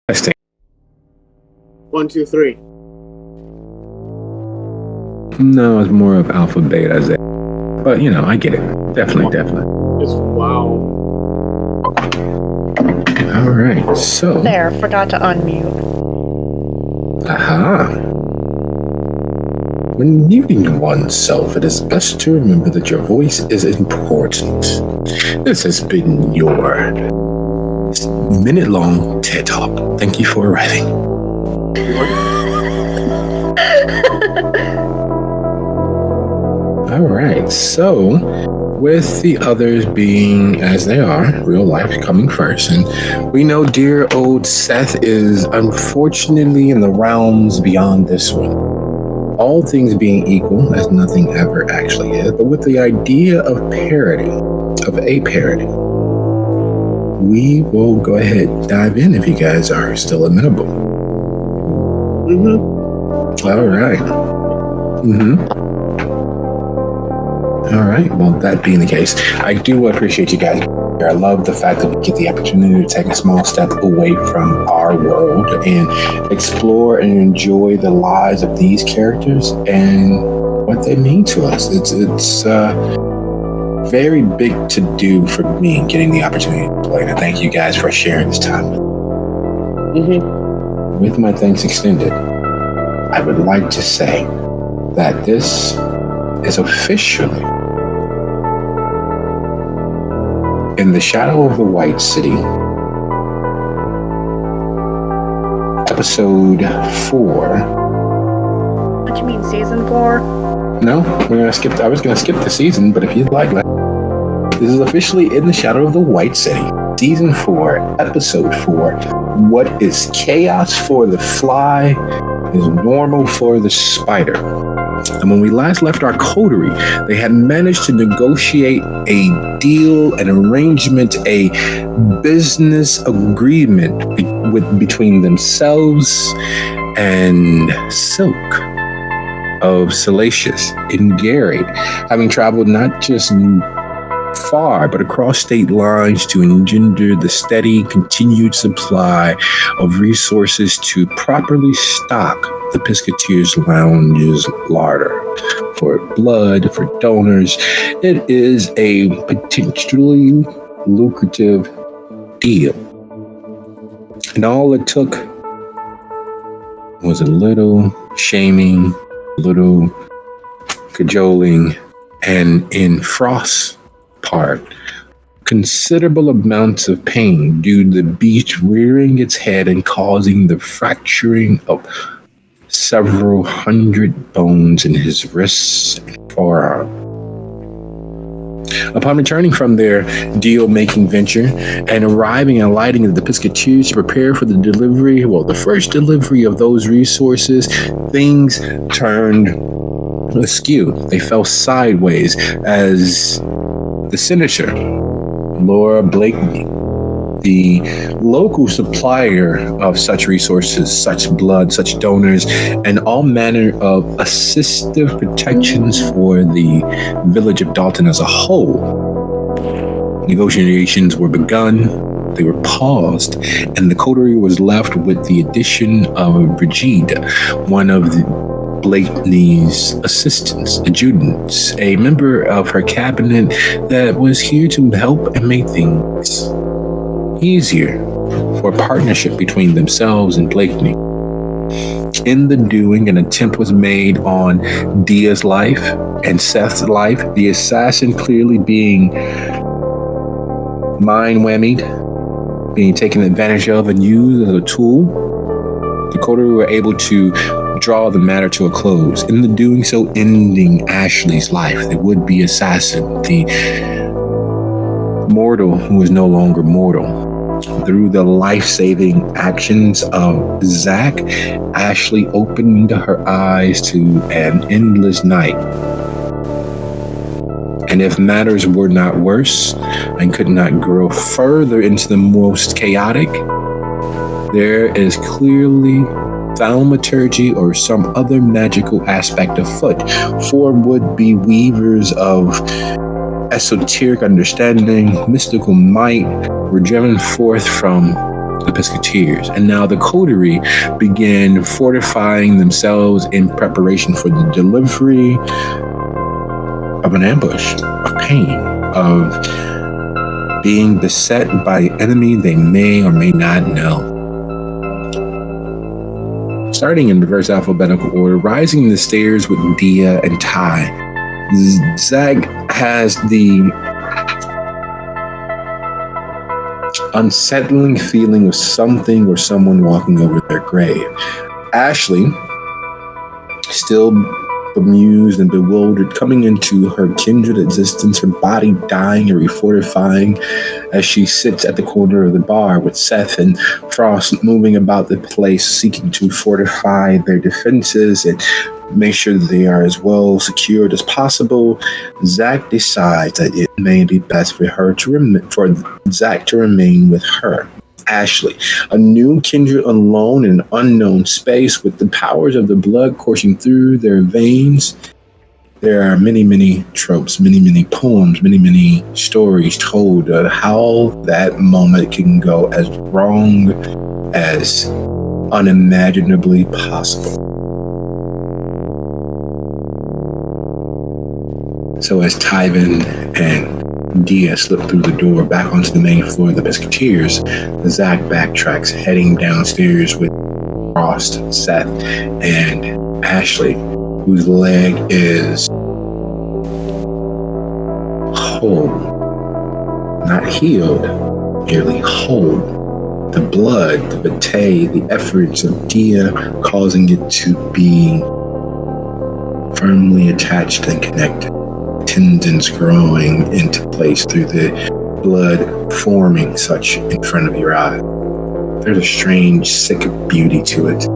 Testing. 1, 2, 3. No, it's more of alpha beta Z. But you know, I get it. Definitely. It's wow. All right, so There, forgot to unmute. aha. When muting oneself, it is best to remember that your voice is important. This has been your minute-long TED Talk. Thank you for arriving. All right, so with the others being as they are, real life coming first, and we know dear old Seth is unfortunately in the realms beyond this one. All things being equal, as nothing ever actually is, but with the idea of parody, of a parody, we will go ahead and dive in if you guys are still amenable. All right. All right. Well, that being the case, I do appreciate you guys. I love the fact that we get the opportunity to take a small step away from our world and explore and enjoy the lives of these characters and what they mean to us. It's very big to do for me getting the opportunity to play. And I thank you guys for sharing this time. With my thanks extended, I would like to say that this is officially In the Shadow of the White City, episode 4. What you mean, season 4? No, we're gonna skip. I was gonna skip the season, but if you'd like, this is officially In the Shadow of the White City, season 4, episode 4. What is chaos for the fly is normal for the spider. And when we last left our coterie, they had managed to negotiate a deal, an arrangement, a business agreement between themselves and Silk of Salacious in Gary, having traveled not just far, but across state lines to engender the steady, continued supply of resources to properly stock the Piscateers Lounge's larder for blood, for donors. It is a potentially lucrative deal. And all it took was a little shaming, a little cajoling, and in Frost's part, considerable amounts of pain due to the beast rearing its head and causing the fracturing of several hundred bones in his wrists and forearm. Upon returning from their deal-making venture and arriving and alighting at the Piscateers to prepare for the delivery, the first delivery of those resources, things turned askew. They fell sideways as the senator, Laura Blakeney, the local supplier of such resources, such blood, such donors, and all manner of assistive protections for the village of Dalton as a whole. Negotiations were begun, they were paused, and the coterie was left with the addition of Brigida, one of Blakeney's assistants, adjutants, a member of her cabinet that was here to help and make things easier for a partnership between themselves and Blakeney. In the doing, an attempt was made on Dia's life and Seth's life, the assassin clearly being mind-whammied, being taken advantage of and used as a tool. The coterie were able to draw the matter to a close, in the doing so ending Ashley's life, the would-be assassin, the mortal who is no longer mortal. Through the life-saving actions of Zack, Ashley opened her eyes to an endless night. And if matters were not worse and could not grow further into the most chaotic, there is clearly thaumaturgy or some other magical aspect afoot for would-be weavers of esoteric understanding, mystical might were driven forth from the Pescateers. And now the coterie began fortifying themselves in preparation for the delivery of an ambush, of pain, of being beset by an enemy they may or may not know. Starting in reverse alphabetical order, rising the stairs with Dia and Ty, Zack has the unsettling feeling of something or someone walking over their grave. Ashley, still bemused and bewildered, coming into her kindred existence, her body dying and refortifying as she sits at the corner of the bar with Seth and Frost moving about the place, seeking to fortify their defenses and make sure that they are as well secured as possible. Zack decides that it may be best for Zack to remain with her. Ashley, a new kindred alone in an unknown space with the powers of the blood coursing through their veins. There are many, many tropes, many, many poems, many, many stories told of how that moment can go as wrong as unimaginably possible. So as Tyven and Dia slipped through the door back onto the main floor of the Pescateers, Zack backtracks, heading downstairs with Frost, Seth, and Ashley, whose leg is whole. Not healed, merely whole. The blood, the vitae, the efforts of Dia causing it to be firmly attached and connected. Tendons growing into place through the blood forming such in front of your eye. There's a strange, sick beauty to it.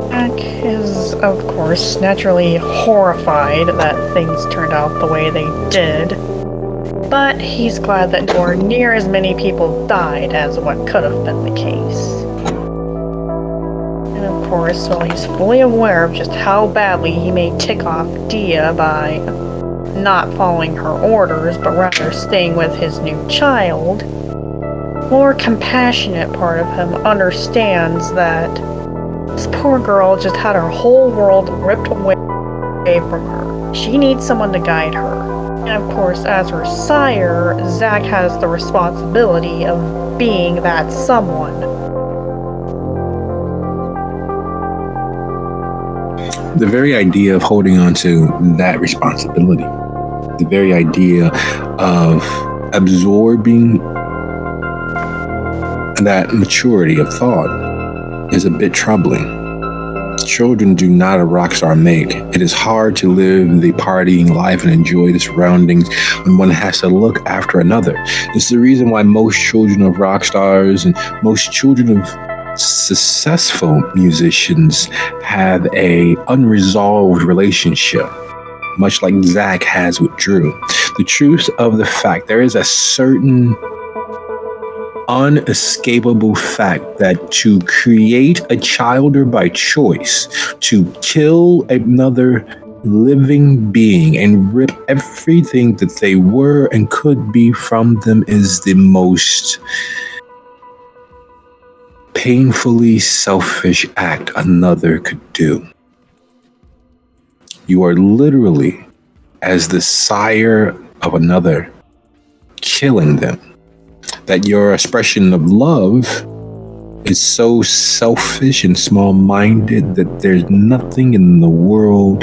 Jack is, of course, naturally horrified that things turned out the way they did. But he's glad that nowhere near as many people died as what could have been the case. And of course, while he's fully aware of just how badly he may tick off Dia by not following her orders, but rather staying with his new child, more compassionate part of him understands that this poor girl just had her whole world ripped away from her. She needs someone to guide her. And of course, as her sire, Zack has the responsibility of being that someone. The very idea of holding on to that responsibility, the very idea of absorbing that maturity of thought is a bit troubling. Children do not a rock star make. It is hard to live the partying life and enjoy the surroundings when one has to look after another. It's the reason why most children of rock stars and most children of successful musicians have a unresolved relationship, much like Zack has with Drew. The truth of the fact, there is a certain unescapable fact that to create a child or by choice, to kill another living being and rip everything that they were and could be from them is the most painfully selfish act another could do. You are literally, as the sire of another, killing them. That your expression of love is so selfish and small-minded that there's nothing in the world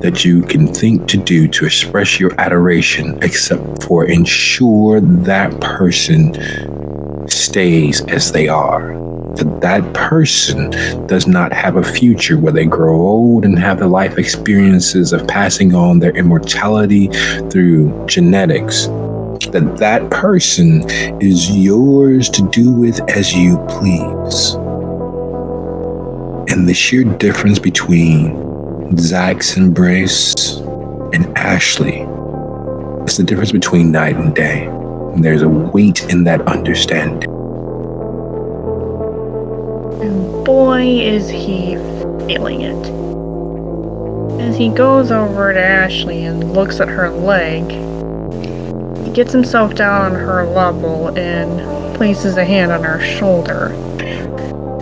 that you can think to do to express your adoration except for ensure that person stays as they are. That person does not have a future where they grow old and have the life experiences of passing on their immortality through genetics. That person is yours to do with as you please. And the sheer difference between Zack's embrace and Ashley is the difference between night and day. And there's a weight in that understanding. And boy, is he feeling it. As he goes over to Ashley and looks at her leg, he gets himself down on her level and places a hand on her shoulder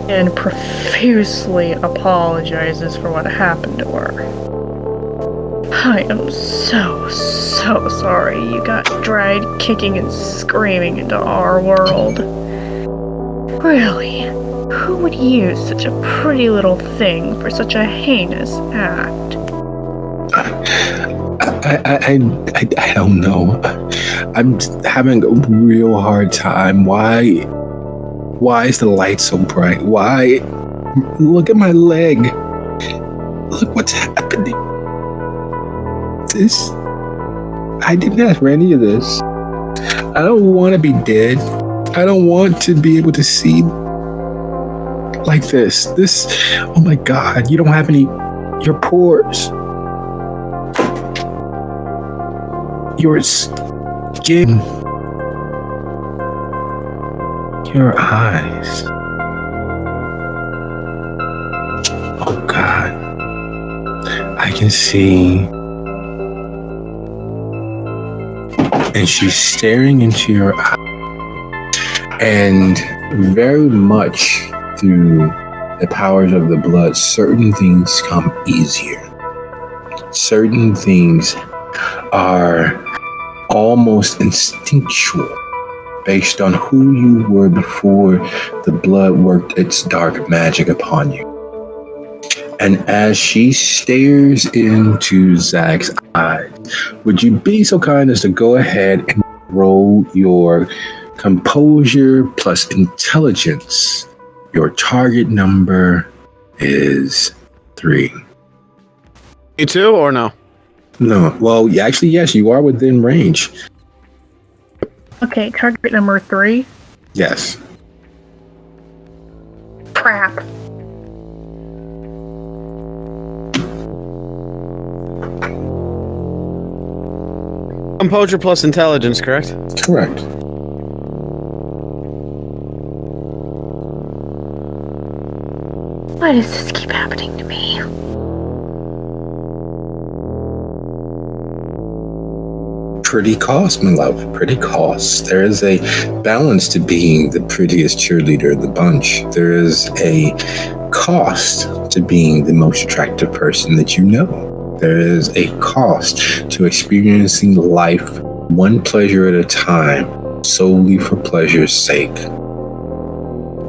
and profusely apologizes for what happened to her. I am so sorry you got dragged kicking and screaming into our world. Really, who would use such a pretty little thing for such a heinous act? I don't know. I'm having a real hard time. Why is the light so bright? Why? Look at my leg. Look what's happening. I didn't ask for any of this. I don't want to be dead. I don't want to be able to see like this. Oh my God, you don't have your pores. Your skin. Your eyes. Oh God. I can see. And she's staring into your eyes. And very much through the powers of the blood, certain things come easier. Certain things are almost instinctual based on who you were before the blood worked its dark magic upon you. And as she stares into Zack's eyes, would you be so kind as to go ahead and roll your composure plus intelligence? Your target number is 3. You too, or no? No. Well, actually, yes, you are within range. Okay, target number 3. Yes. Crap. Composure plus intelligence, correct? Correct. Why does this keep happening to me? Pretty cost, my love. Pretty cost. There is a balance to being the prettiest cheerleader in the bunch. There is a cost to being the most attractive person that you know. There is a cost to experiencing life one pleasure at a time, solely for pleasure's sake.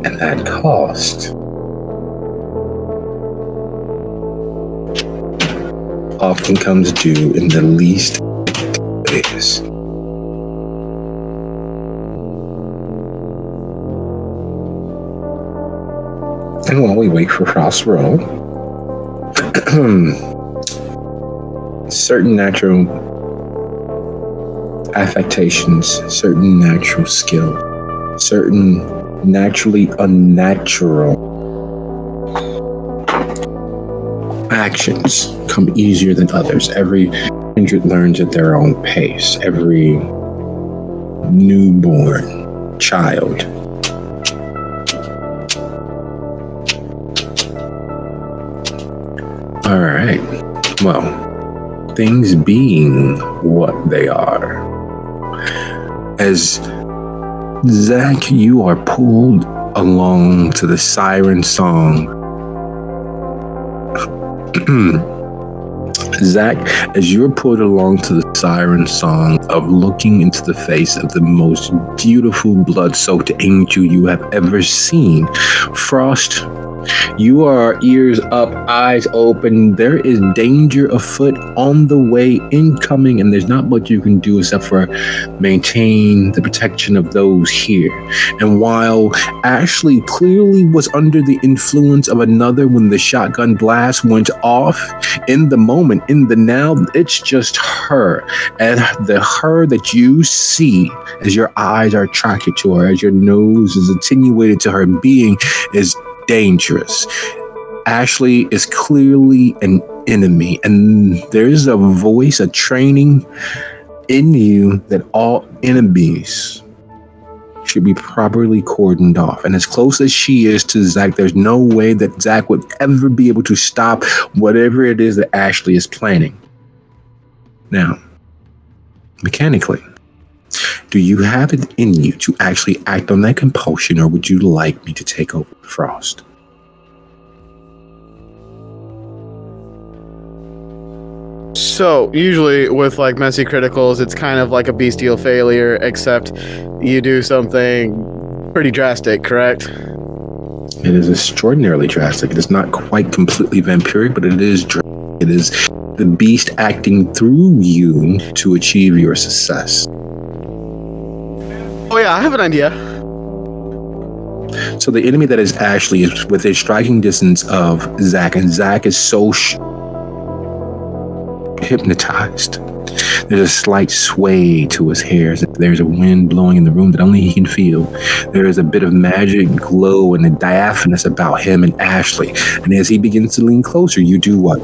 And that cost often comes due in the least ways. And while we wait for Frost Roll, certain natural affectations, certain natural skill, certain naturally unnatural actions come easier than others. Every kindred learns at their own pace. Every newborn child all right. Well, things being what they are, as Zack, you are pulled along to the siren song. Zack, as you're pulled along to the siren song of looking into the face of the most beautiful blood-soaked angel you have ever seen, Frost, You are ears up, eyes open. There is danger afoot on the way, incoming, and there's not much you can do except for maintain the protection of those here. And while Ashley clearly was under the influence of another when the shotgun blast went off, in the moment, in the now, it's just her. And the her that you see as your eyes are attracted to her, as your nose is attenuated to her being, is dangerous. Ashley is clearly an enemy, and there's a voice, a training in you that all enemies should be properly cordoned off. And as close as she is to Zack, there's no way that Zack would ever be able to stop whatever it is that Ashley is planning. Now, mechanically, do you have it in you to actually act on that compulsion, or would you like me to take over Frost? So, usually with like messy criticals, it's kind of like a bestial failure, except you do something pretty drastic, correct? It is extraordinarily drastic. It is not quite completely vampiric, but it is it is the beast acting through you to achieve your success. Oh yeah, I have an idea. So the enemy that is Ashley is within striking distance of Zack, and Zack is so hypnotized. There's a slight sway to his hair. There's a wind blowing in the room that only he can feel. There is a bit of magic glow and a diaphanous about him and Ashley. And as he begins to lean closer, you do what?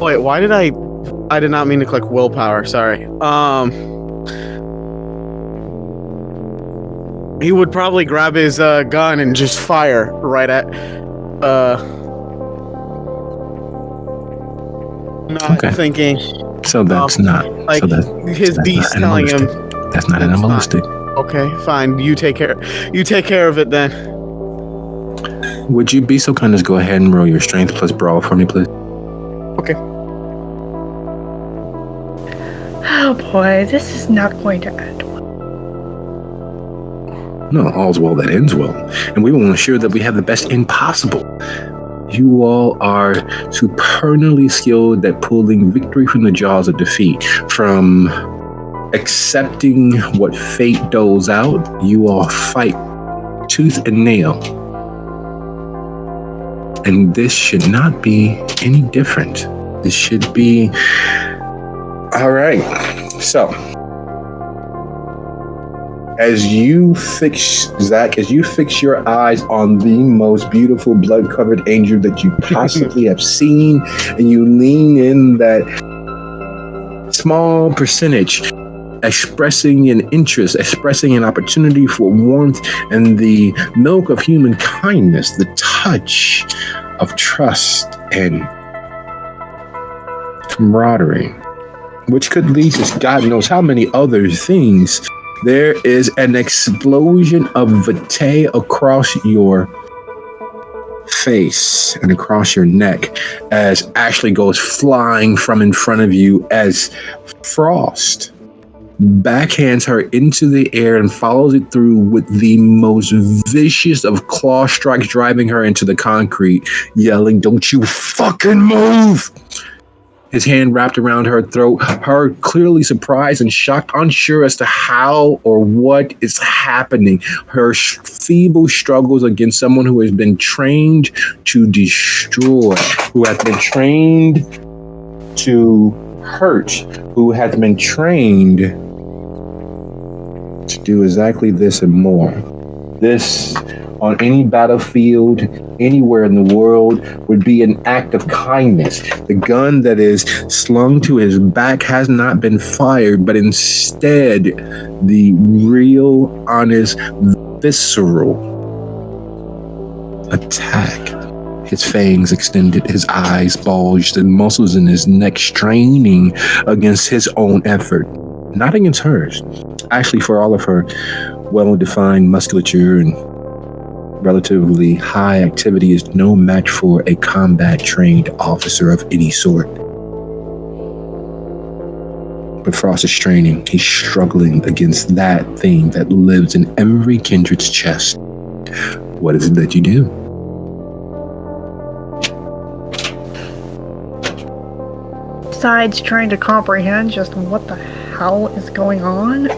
Wait, why did I did not mean to click willpower, sorry. He would probably grab his gun and just fire right at thinking. So that's not like so that his so beast telling him that's not animalistic. Okay, fine. You take care of it then. Would you be so kind as go ahead and roll your strength plus brawl for me, please? Okay. Oh boy, this is not going to end well. No, all's well that ends well. And we will ensure that we have the best end possible. You all are supernally skilled at pulling victory from the jaws of defeat. From accepting what fate doles out, you all fight tooth and nail. And this should not be any different. This should be... All right. So, as you fix, Zack, as you fix your eyes on the most beautiful blood-covered angel that you possibly have seen, and you lean in that small percentage, expressing an interest, expressing an opportunity for warmth and the milk of human kindness, the touch of trust and camaraderie, which could lead to God knows how many other things. There is an explosion of vitae across your face and across your neck as Ashley goes flying from in front of you as Frost backhands her into the air and follows it through with the most vicious of claw strikes, driving her into the concrete, yelling, "Don't you fucking move!" His hand wrapped around her throat, her clearly surprised and shocked, unsure as to how or what is happening. Her feeble struggles against someone who has been trained to destroy, who has been trained to hurt, who has been trained to do exactly this and more. This, on any battlefield, anywhere in the world, would be an act of kindness. The gun that is slung to his back has not been fired, but instead the real, honest, visceral attack. His fangs extended, his eyes bulged, and muscles in his neck straining against his own effort. Not against hers. Actually, for all of her well-defined musculature and relatively high activity, is no match for a combat-trained officer of any sort. But Frost is straining. He's struggling against that thing that lives in every kindred's chest. What is it that you do? Besides trying to comprehend just what the hell is going on.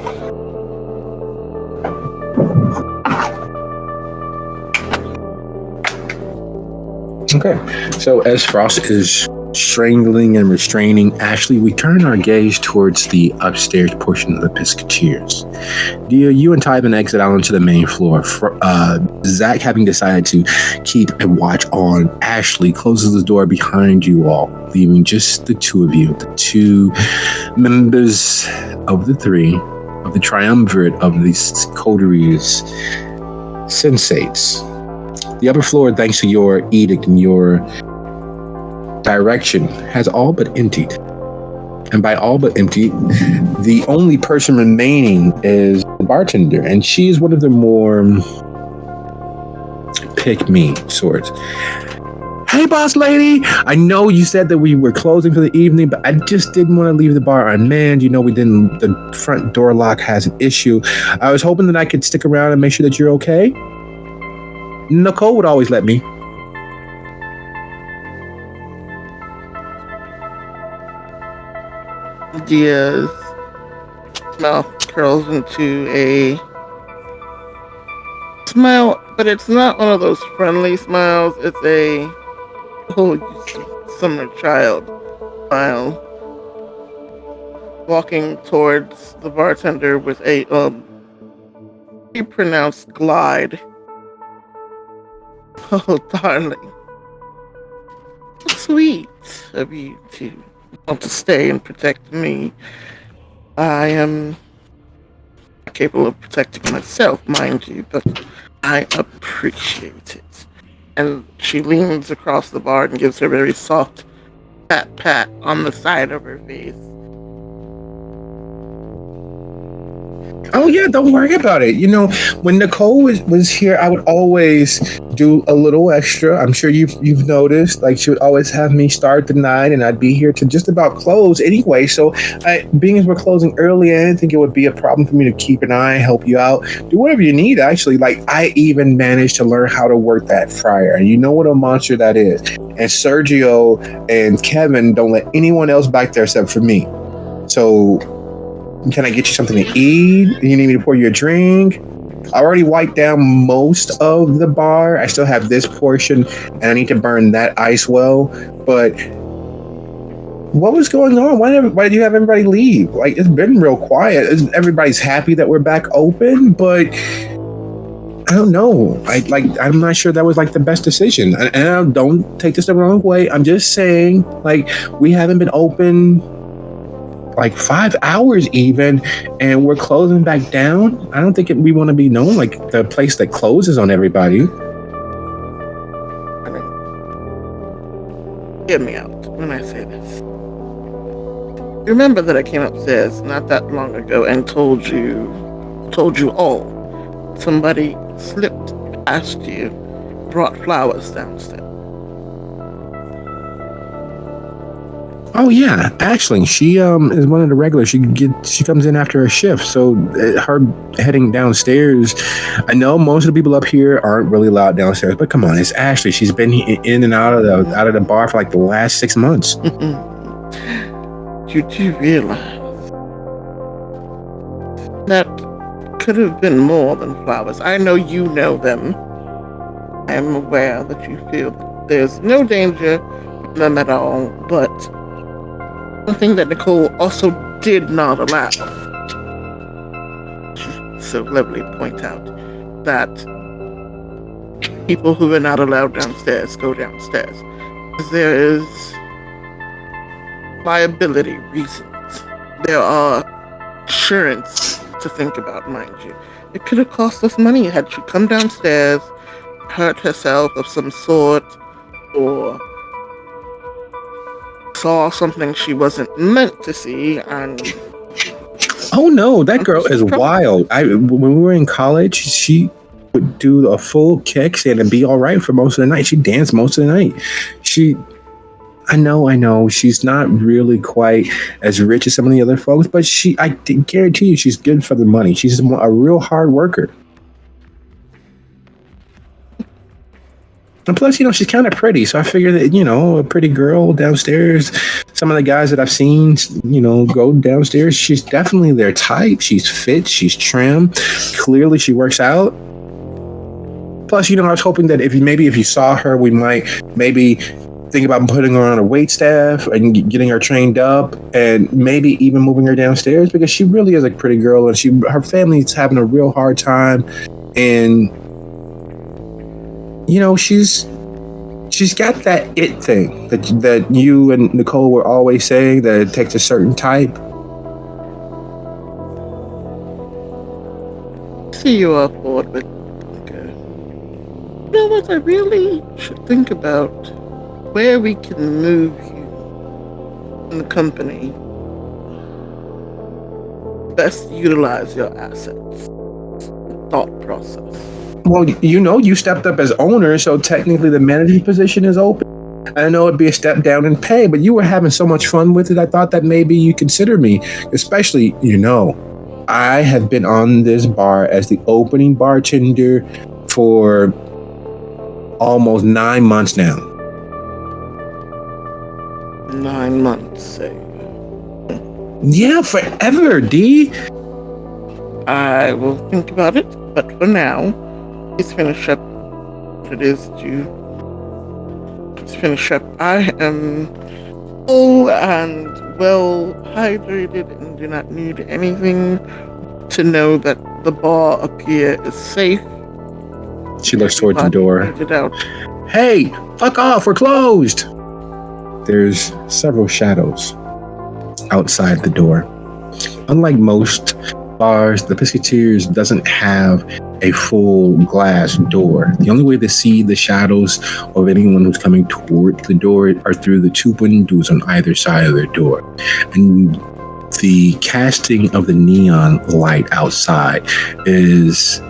Okay, so as Frost is strangling and restraining Ashley, we turn our gaze towards the upstairs portion of the Pisketeers. Dia, you and Tywin exit out onto the main floor. Zack, having decided to keep a watch on Ashley, closes the door behind you all, leaving just the two of you, the two members of the three, of the triumvirate of these coteries, sensates. The upper floor, thanks to your edict and your direction, has all but emptied. And by all but empty, the only person remaining is the bartender, and she is one of the more pick-me sorts. Hey, boss lady, I know you said that we were closing for the evening, but I just didn't want to leave the bar unmanned. You know, the front door lock has an issue. I was hoping that I could stick around and make sure that you're okay. Nicole would always let me. Dia's mouth curls into a smile, but it's not one of those friendly smiles. It's a summer child smile. Walking towards the bartender with a pretty pronounced glide. Oh, darling. Sweet of you to want to stay and protect me. I am capable of protecting myself, mind you, but I appreciate it. And she leans across the bar and gives her a very soft pat on the side of her face. Oh yeah, don't worry about it. You know, when Nicole was here, I would always do a little extra. I'm sure you've noticed. Like, she would always have me start the night, and I'd be here to just about close anyway. So, being as we're closing early, I didn't think it would be a problem for me to keep an eye, help you out, do whatever you need. Actually, like, I even managed to learn how to work that fryer, and you know what a monster that is. And Sergio and Kevin don't let anyone else back there except for me. So, can I get you something to eat? You need me to pour you a drink? I already wiped down most of the bar. I still have this portion, and I need to burn that ice well. But what was going on? Why did you have everybody leave? Like, it's been real quiet. Everybody's happy that we're back open, but I don't know. I'm not sure that was like the best decision. And don't take this the wrong way. I'm just saying, like, we haven't been open like 5 hours even, and we're closing back down. I don't think we want to be known like the place that closes on everybody. Hear me out when I say this. Remember that I came upstairs not that long ago and told you all somebody slipped past you, brought flowers downstairs. Oh yeah, Ashley. She is one of the regulars. She comes in after her shift. So her heading downstairs. I know most of the people up here aren't really allowed downstairs, but come on, it's Ashley. She's been in and out of the bar for like the last 6 months. You do realize that could have been more than flowers. I know you know them. I am aware that you feel that there's no danger from them at all, but one thing that Nicole also did not allow, so cleverly point out, that people who are not allowed downstairs go downstairs. There is liability reasons. There are insurance to think about, mind you. It could have cost us money had she come downstairs, hurt herself of some sort, or saw something she wasn't meant to see, and oh no, that girl is wild. When we were in college, she would do a full kickstand and be all right for most of the night. She danced most of the night. I know. She's not really quite as rich as some of the other folks, but I guarantee you she's good for the money. She's a real hard worker. And plus, she's kind of pretty. So I figure that, a pretty girl downstairs, some of the guys that I've seen, go downstairs, she's definitely their type. She's fit. She's trim. Clearly, she works out. Plus, I was hoping that if you saw her, we might maybe think about putting her on a wait staff and getting her trained up and maybe even moving her downstairs because she really is a pretty girl and her family's having a real hard time. And she's got that it thing that you and Nicole were always saying that it takes a certain type. See you are bored with. Okay. You know what? I really should think about where we can move you in the company. Best utilize your assets. Thought process. Well, you stepped up as owner, so technically the managing position is open. I know it'd be a step down in pay, but you were having so much fun with it. I thought that maybe you consider me, especially, I have been on this bar as the opening bartender for almost 9 months now. 9 months, say. Yeah, forever, D. I will think about it, but for now, please finish up what it is that you... Please finish up. I am full and well hydrated and do not need anything to know that the bar up here is safe. She looks towards the door. Out. Hey, fuck off, we're closed. There's several shadows outside the door. Unlike most bars, the Pisketeers doesn't have a full glass door. The only way to see the shadows of anyone who's coming toward the door are through the two windows on either side of their door. And the casting of the neon light outside has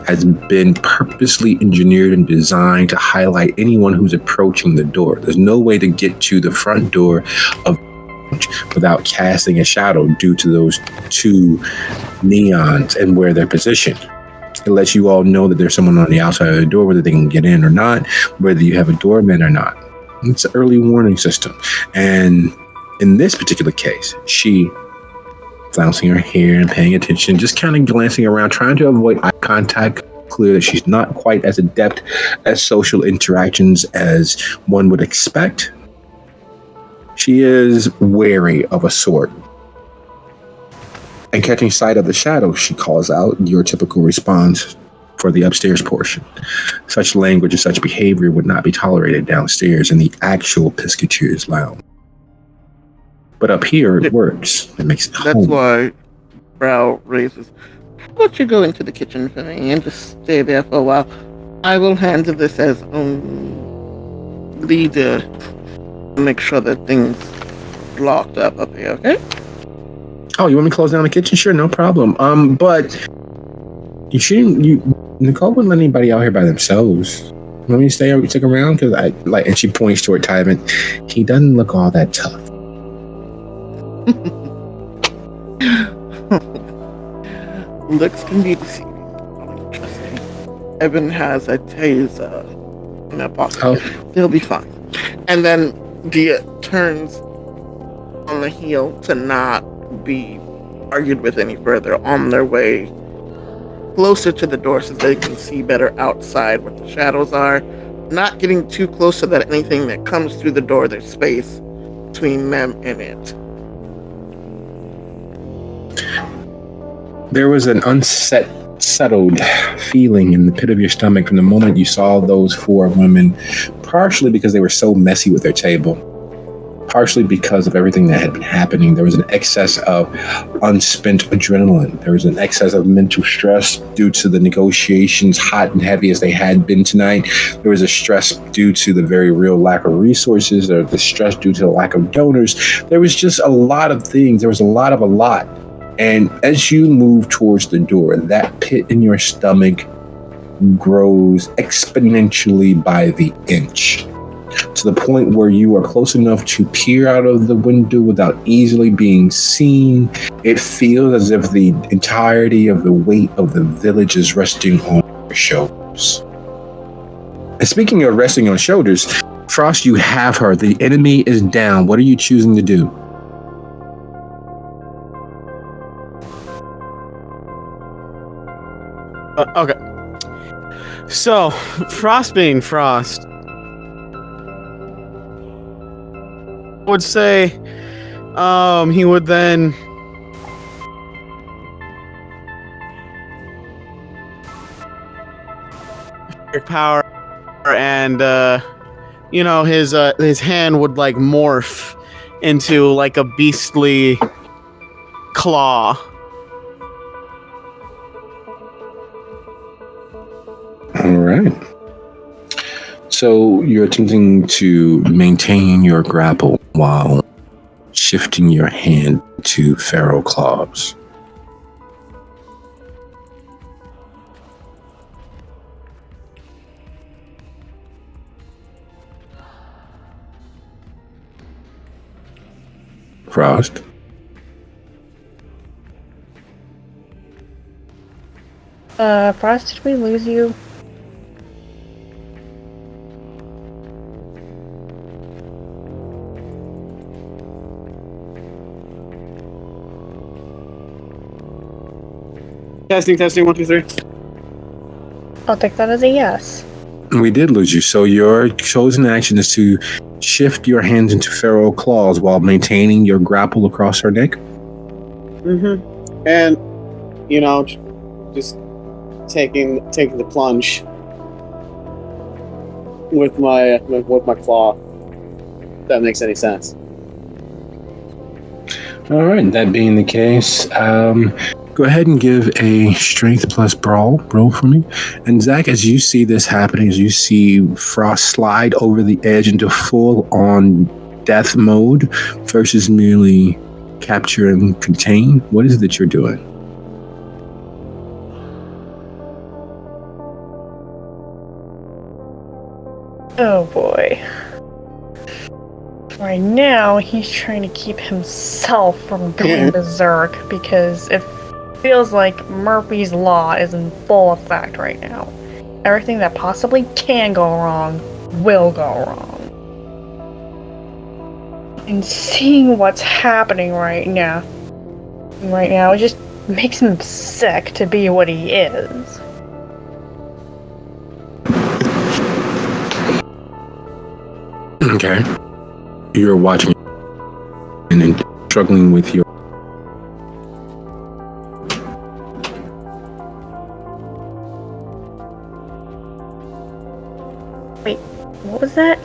been purposely engineered and designed to highlight anyone who's approaching the door. There's no way to get to the front door of without casting a shadow due to those two neons and where they're positioned. It lets you all know that there's someone on the outside of the door, whether they can get in or not, whether you have a doorman or not. It's an early warning system. And in this particular case, she flouncing her hair and paying attention, just kind of glancing around, trying to avoid eye contact. Clear that she's not quite as adept at social interactions as one would expect. She is wary of a sort. And catching sight of the shadow, she calls out your typical response for the upstairs portion. Such language and such behavior would not be tolerated downstairs in the actual Pisketeers lounge. But up here, it works. It makes it home. That's why brow raises. How about you go into the kitchen for me and just stay there for a while? I will handle this as leader. Make sure that things locked up here, okay? Oh, you want me to close down the kitchen? Sure, no problem. But you shouldn't. Nicole wouldn't let anybody out here by themselves. You want me to stick around? Because and she points toward Tyvin. He doesn't look all that tough. Looks can be deceiving. Trust me. Evan has a taser in her pocket. Oh. They'll be fine. And then Dia turns on the heel to not be argued with any further on their way closer to the door so they can see better outside what the shadows are. Not getting too close so that anything that comes through the door, there's space between them and it. There was an unsettled feeling in the pit of your stomach from the moment you saw those four women, partially because they were so messy with their table, partially because of everything that had been happening. There was an excess of unspent adrenaline. There was an excess of mental stress due to the negotiations, hot and heavy as they had been tonight. There was a stress due to the very real lack of resources, or the stress due to the lack of donors. There was just a lot of things. There was a lot. And as you move towards the door, that pit in your stomach grows exponentially by the inch. to the point where you are close enough to peer out of the window without easily being seen. It feels as if the entirety of the weight of the village is resting on your shoulders. And speaking of resting on shoulders, Frost, you have her. The enemy is down. What are you choosing to do? Okay. So, Frost being Frost, would say he would then power and his hand would like morph into like a beastly claw. All right. So you're attempting to maintain your grapple while shifting your hand to feral claws. Frost. Frost, did we lose you? Testing, 1, 2, 3. I'll take that as a yes. We did lose you, so your chosen action is to shift your hands into feral claws while maintaining your grapple across her neck. Mm-hmm. And just taking the plunge with my claw. If that makes any sense. All right, that being the case, go ahead and give a strength plus brawl roll for me. And Zach, as you see this happening, as you see Frost slide over the edge into full-on death mode versus merely capture and contain, what is it that you're doing? Oh boy. Right now, he's trying to keep himself from going berserk because it feels like Murphy's Law is in full effect right now. Everything that possibly can go wrong will go wrong. And seeing what's happening right now, it just makes him sick to be what he is. Okay. You're watching and then struggling with your... Wait, what was that?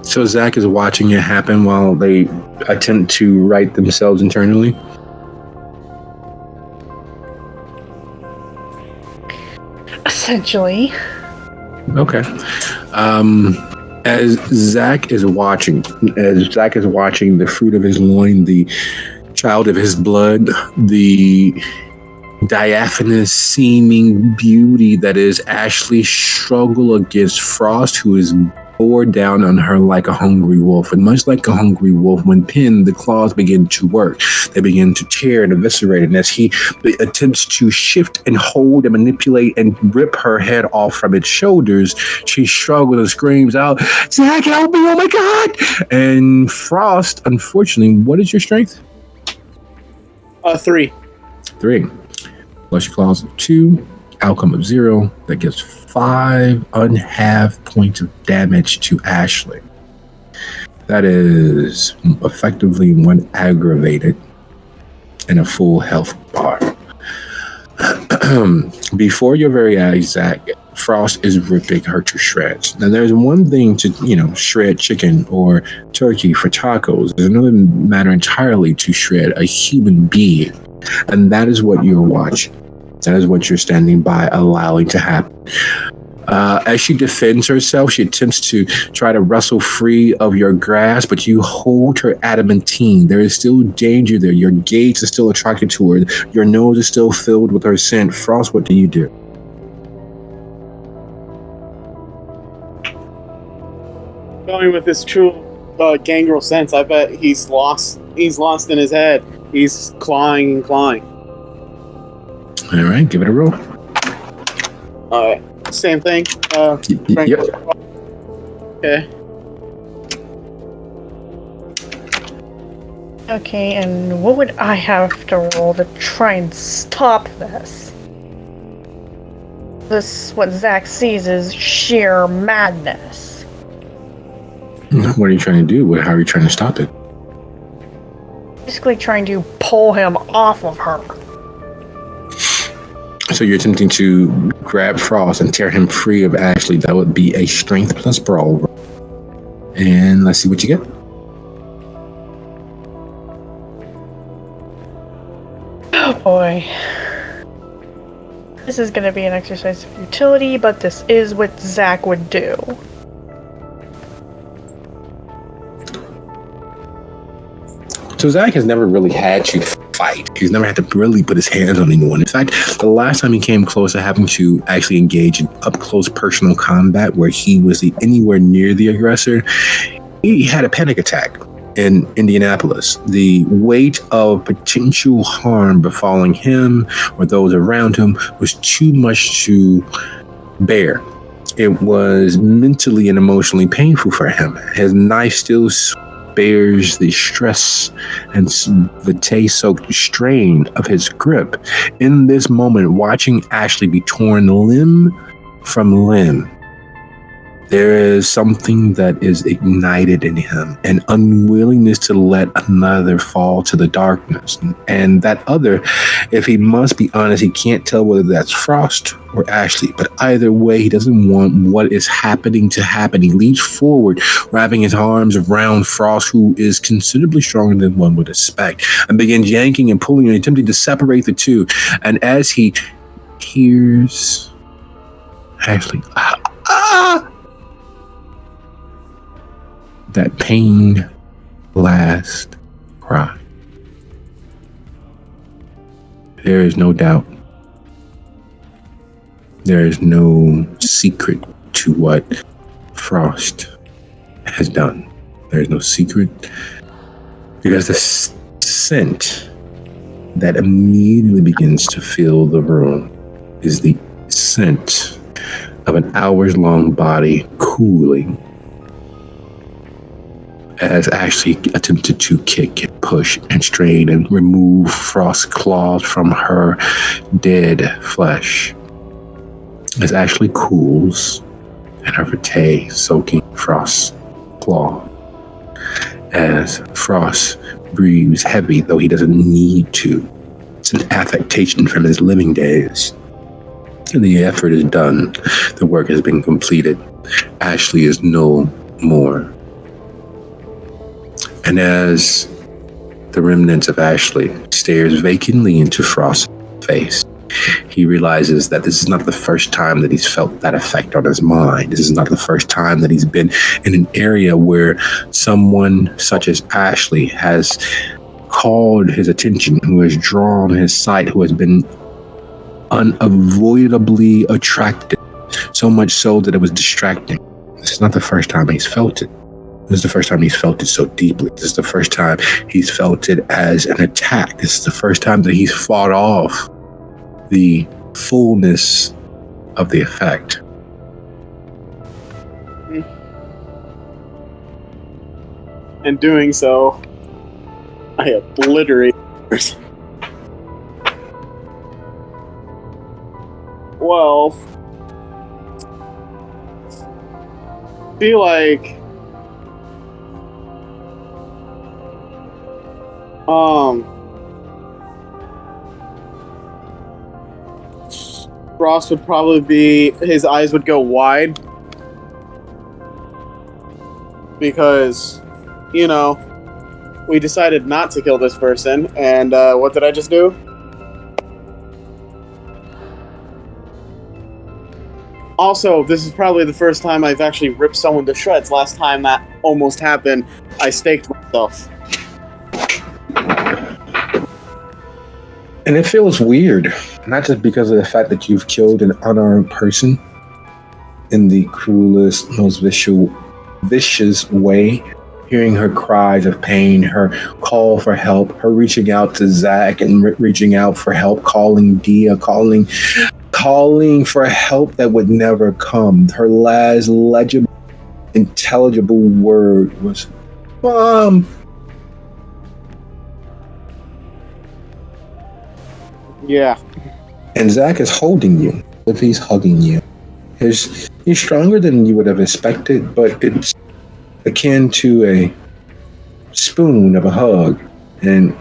So Zach is watching it happen while they attempt to right themselves internally? Essentially. Okay. As Zach is watching the fruit of his loin, the child of his blood, the diaphanous seeming beauty that is Ashley struggle against Frost, who is bore down on her like a hungry wolf. And much like a hungry wolf, when pinned, the claws begin to work. They begin to tear and eviscerate. And as he attempts to shift and hold and manipulate and rip her head off from its shoulders, she struggles and screams out, "Zach, help me, oh my God!" And Frost, unfortunately, what is your strength? 3. 3. Plus your claws of 2, outcome of 0. That gives 5 unhalved points of damage to Ashley. That is effectively 1 aggravated and a full health bar. Before your very eyes, Zach, Frost is ripping her to shreds. Now, there's one thing to, shred chicken or turkey for tacos. There's another matter entirely to shred a human being. And that is what you're watching. That is what you're standing by, allowing to happen. As she defends herself, she attempts to try to wrestle free of your grasp, but you hold her adamantine. There is still danger there. Your gaze is still attracted to her. Your nose is still filled with her scent. Frost, what do you do? Going with his true gangrel sense, I bet he's lost. He's lost in his head. He's clawing and clawing. All right, give it a roll. All right, same thing. Yep. Okay. Okay, and what would I have to roll to try and stop this? This, what Zack sees is sheer madness. What are you trying to do? How are you trying to stop it? Basically trying to pull him off of her. So you're attempting to grab Frost and tear him free of Ashley. That would be a strength plus brawl. And let's see what you get. Oh boy. This is going to be an exercise of futility, but this is what Zack would do. So Zack has never really had to fight. He's never had to really put his hands on anyone. In fact, the last time he came close to having to actually engage in up-close personal combat where he was anywhere near the aggressor, he had a panic attack in Indianapolis. The weight of potential harm befalling him or those around him was too much to bear. It was mentally and emotionally painful for him. His knife still bears the stress and the taste-soaked strain of his grip. In this moment, watching Ashley be torn limb from limb, there is something that is ignited in him, an unwillingness to let another fall to the darkness. And that other, if he must be honest, he can't tell whether that's Frost or Ashley. But either way, he doesn't want what is happening to happen. He leaps forward, wrapping his arms around Frost, who is considerably stronger than one would expect, and begins yanking and pulling and attempting to separate the two. And as he hears Ashley, that pained last cry, there is no doubt. There is no secret to what Frost has done. There is no secret, because the scent that immediately begins to fill the room is the scent of an hours-long body cooling as Ashley attempted to kick and push and strain and remove Frost's claws from her dead flesh. As Ashley cools and her vitae soaking Frost's claw. As Frost breathes heavy, though he doesn't need to. It's an affectation from his living days. And the effort is done. The work has been completed. Ashley is no more. And as the remnants of Ashley stares vacantly into Frost's face, he realizes that this is not the first time that he's felt that effect on his mind. This is not the first time that he's been in an area where someone such as Ashley has called his attention, who has drawn his sight, who has been unavoidably attracted, so much so that it was distracting. This is not the first time he's felt it. This is the first time he's felt it so deeply. This is the first time he's felt it as an attack. This is the first time that he's fought off the fullness of the effect. And doing so, I obliterate. Well, feel like Frost would probably be, his eyes would go wide because, you know, we decided not to kill this person, and what did I just do? Also, this is probably the first time I've actually ripped someone to shreds. Last time that almost happened, I staked myself. And it feels weird, not just because of the fact that you've killed an unarmed person in the cruelest, most vicious vicious way. Hearing her cries of pain, her call for help, her reaching out to Zack and reaching out for help, calling Dia, calling for help that would never come. Her last legible, intelligible word was, Mom. Yeah. And Zack is holding you, if he's hugging you. He's stronger than you would have expected, but it's akin to a spoon of a hug. And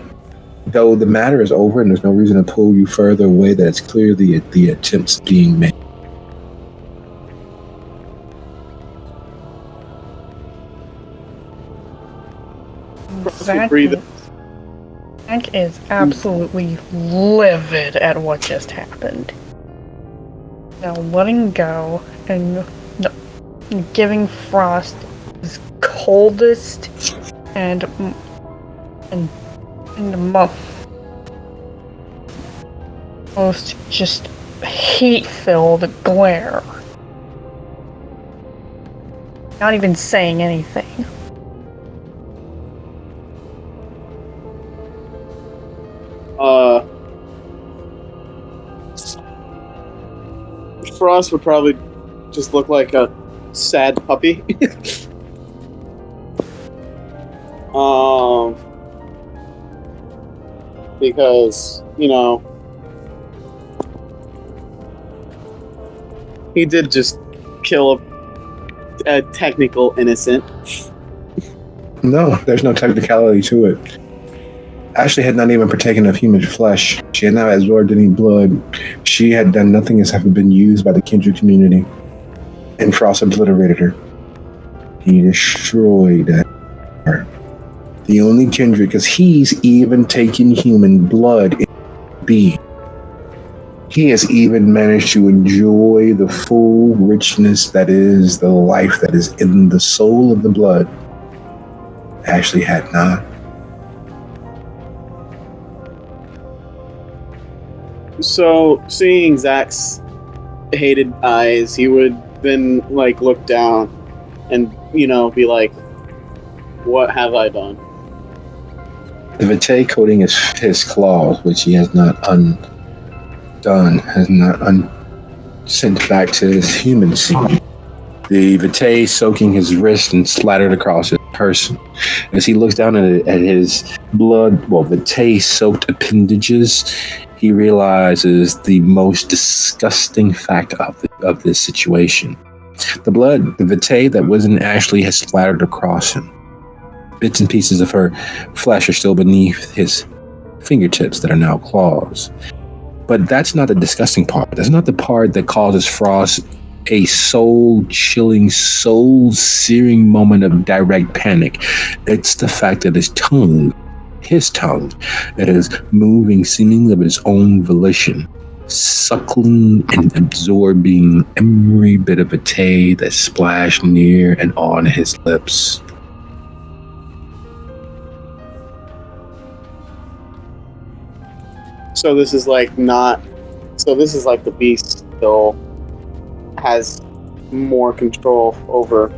though the matter is over and there's no reason to pull you further away, that it's clear the attempts being made. Zack is absolutely livid at what just happened. Now letting go and giving Frost his coldest and the most just hate-filled glare. Not even saying anything. Frost would probably just look like a sad puppy. Because, he did just kill a technical innocent. No, there's no technicality to it. Ashley had not even partaken of human flesh. She had not absorbed any blood. She had done nothing except been used by the kindred community. And Frost obliterated her. He destroyed her. The only kindred, because he's even taken human blood in being. He has even managed to enjoy the full richness that is the life that is in the soul of the blood. Ashley had not. So, seeing Zack's hated eyes, he would then, look down and, be like, what have I done? The vitae coating his claws, which he has not undone, has not sent back to his human seed. The vitae soaking his wrist and splattered across his person. As he looks down at his vitae-soaked appendages, he realizes the most disgusting fact of this situation. The blood, the vitae that was in Ashley, has splattered across him. Bits and pieces of her flesh are still beneath his fingertips that are now claws. But that's not the disgusting part. That's not the part that causes Frost a soul-chilling, soul-searing moment of direct panic. It's the fact that his tongue, that is moving seemingly of its own volition, suckling and absorbing every bit of vitae that splashed near and on his lips. So this is like the beast still has more control over.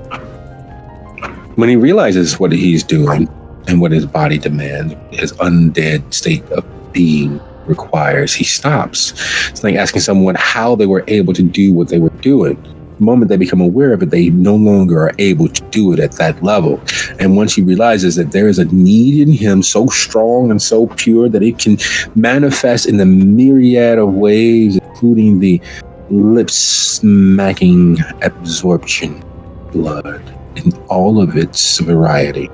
When he realizes what he's doing and what his body demands, his undead state of being requires, he stops. It's like asking someone how they were able to do what they were doing. The moment they become aware of it, they no longer are able to do it at that level. And once he realizes that there is a need in him so strong and so pure that it can manifest in the myriad of ways, including the lip-smacking absorption blood in all of its variety.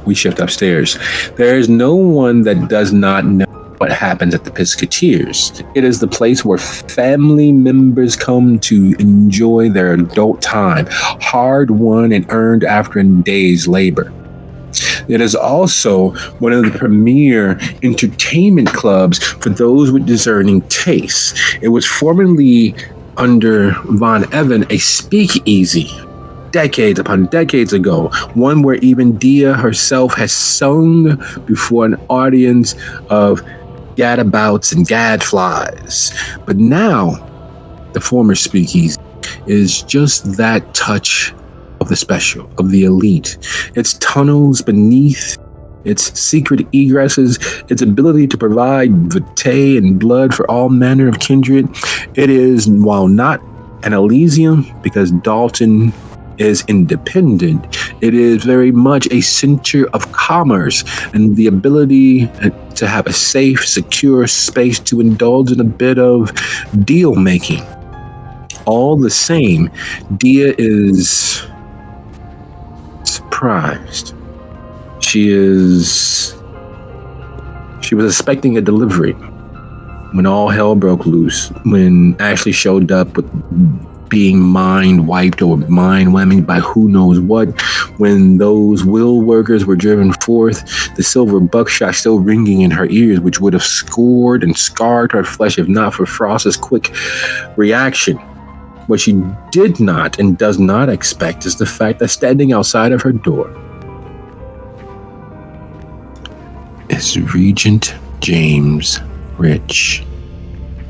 We shift upstairs. There is no one that does not know what happens at the Pisketeers. It is the place where family members come to enjoy their adult time, hard won and earned after a day's labor. It is also one of the premier entertainment clubs for those with discerning tastes. It was formerly, under Von Evan, a speakeasy. Decades upon decades ago, one where even Dia herself has sung before an audience of gadabouts and gadflies. But now, the former speakeasy is just that touch of the special, of the elite. Its tunnels beneath, its secret egresses, its ability to provide vitae and blood for all manner of kindred. It is, while not an Elysium, because Dalton is independent, it is very much a center of commerce and the ability to have a safe, secure space to indulge in a bit of deal making. All the same, Dia is surprised. She was expecting a delivery when all hell broke loose, when Ashley showed up with being mind wiped or mind whammied by who knows what, when those will workers were driven forth, the silver buckshot still ringing in her ears, which would have scored and scarred her flesh if not for Frost's quick reaction. What she did not and does not expect is the fact that standing outside of her door is Regent James Rich.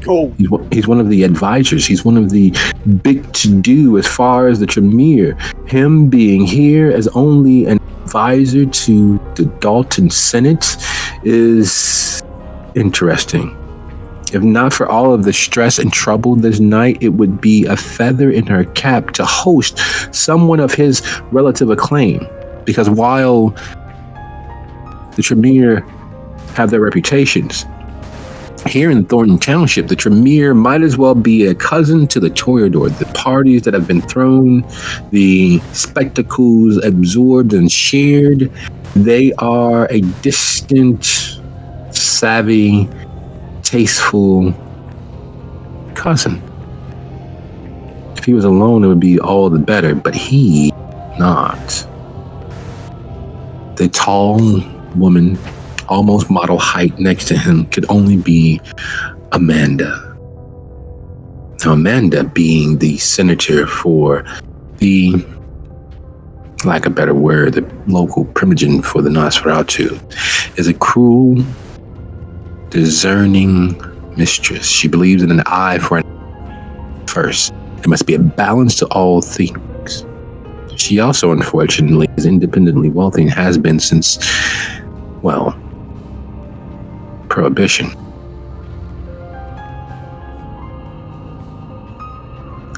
Oh. He's one of the advisors. He's one of the big to-do as far as the Tremere. Him being here as only an advisor to the Dalton Senate is interesting. If not for all of the stress and trouble this night, it would be a feather in her cap to host someone of his relative acclaim. Because while the Tremere have their reputations, here in Thornton Township, the Tremere might as well be a cousin to the Toreador. The parties that have been thrown, the spectacles absorbed and shared, they are a distant, savvy, tasteful cousin. If he was alone, it would be all the better, but he not. The tall woman, almost model height next to him, could only be Amanda. Now, Amanda, being the senator for the, lack of a better word, the local primogen for the Nosferatu, is a cruel, discerning mistress. She believes in an eye for an eye first. There must be a balance to all things. She also, unfortunately, is independently wealthy and has been since, well, Prohibition.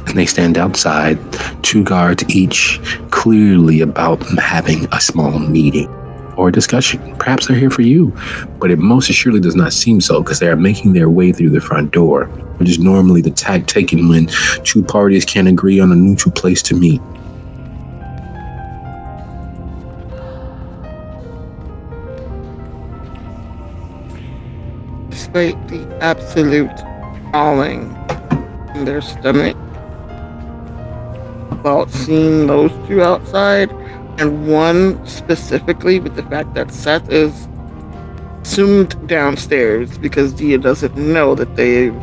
And they stand outside, 2 guards each, clearly about having a small meeting or a discussion. Perhaps they're here for you, but it most assuredly does not seem so, because they are making their way through the front door, which is normally the tack taken when 2 parties can't agree on a neutral place to meet. Despite the absolute falling in their stomach about seeing those 2 outside, and one specifically with the fact that Seth is assumed downstairs because Dia doesn't know that they've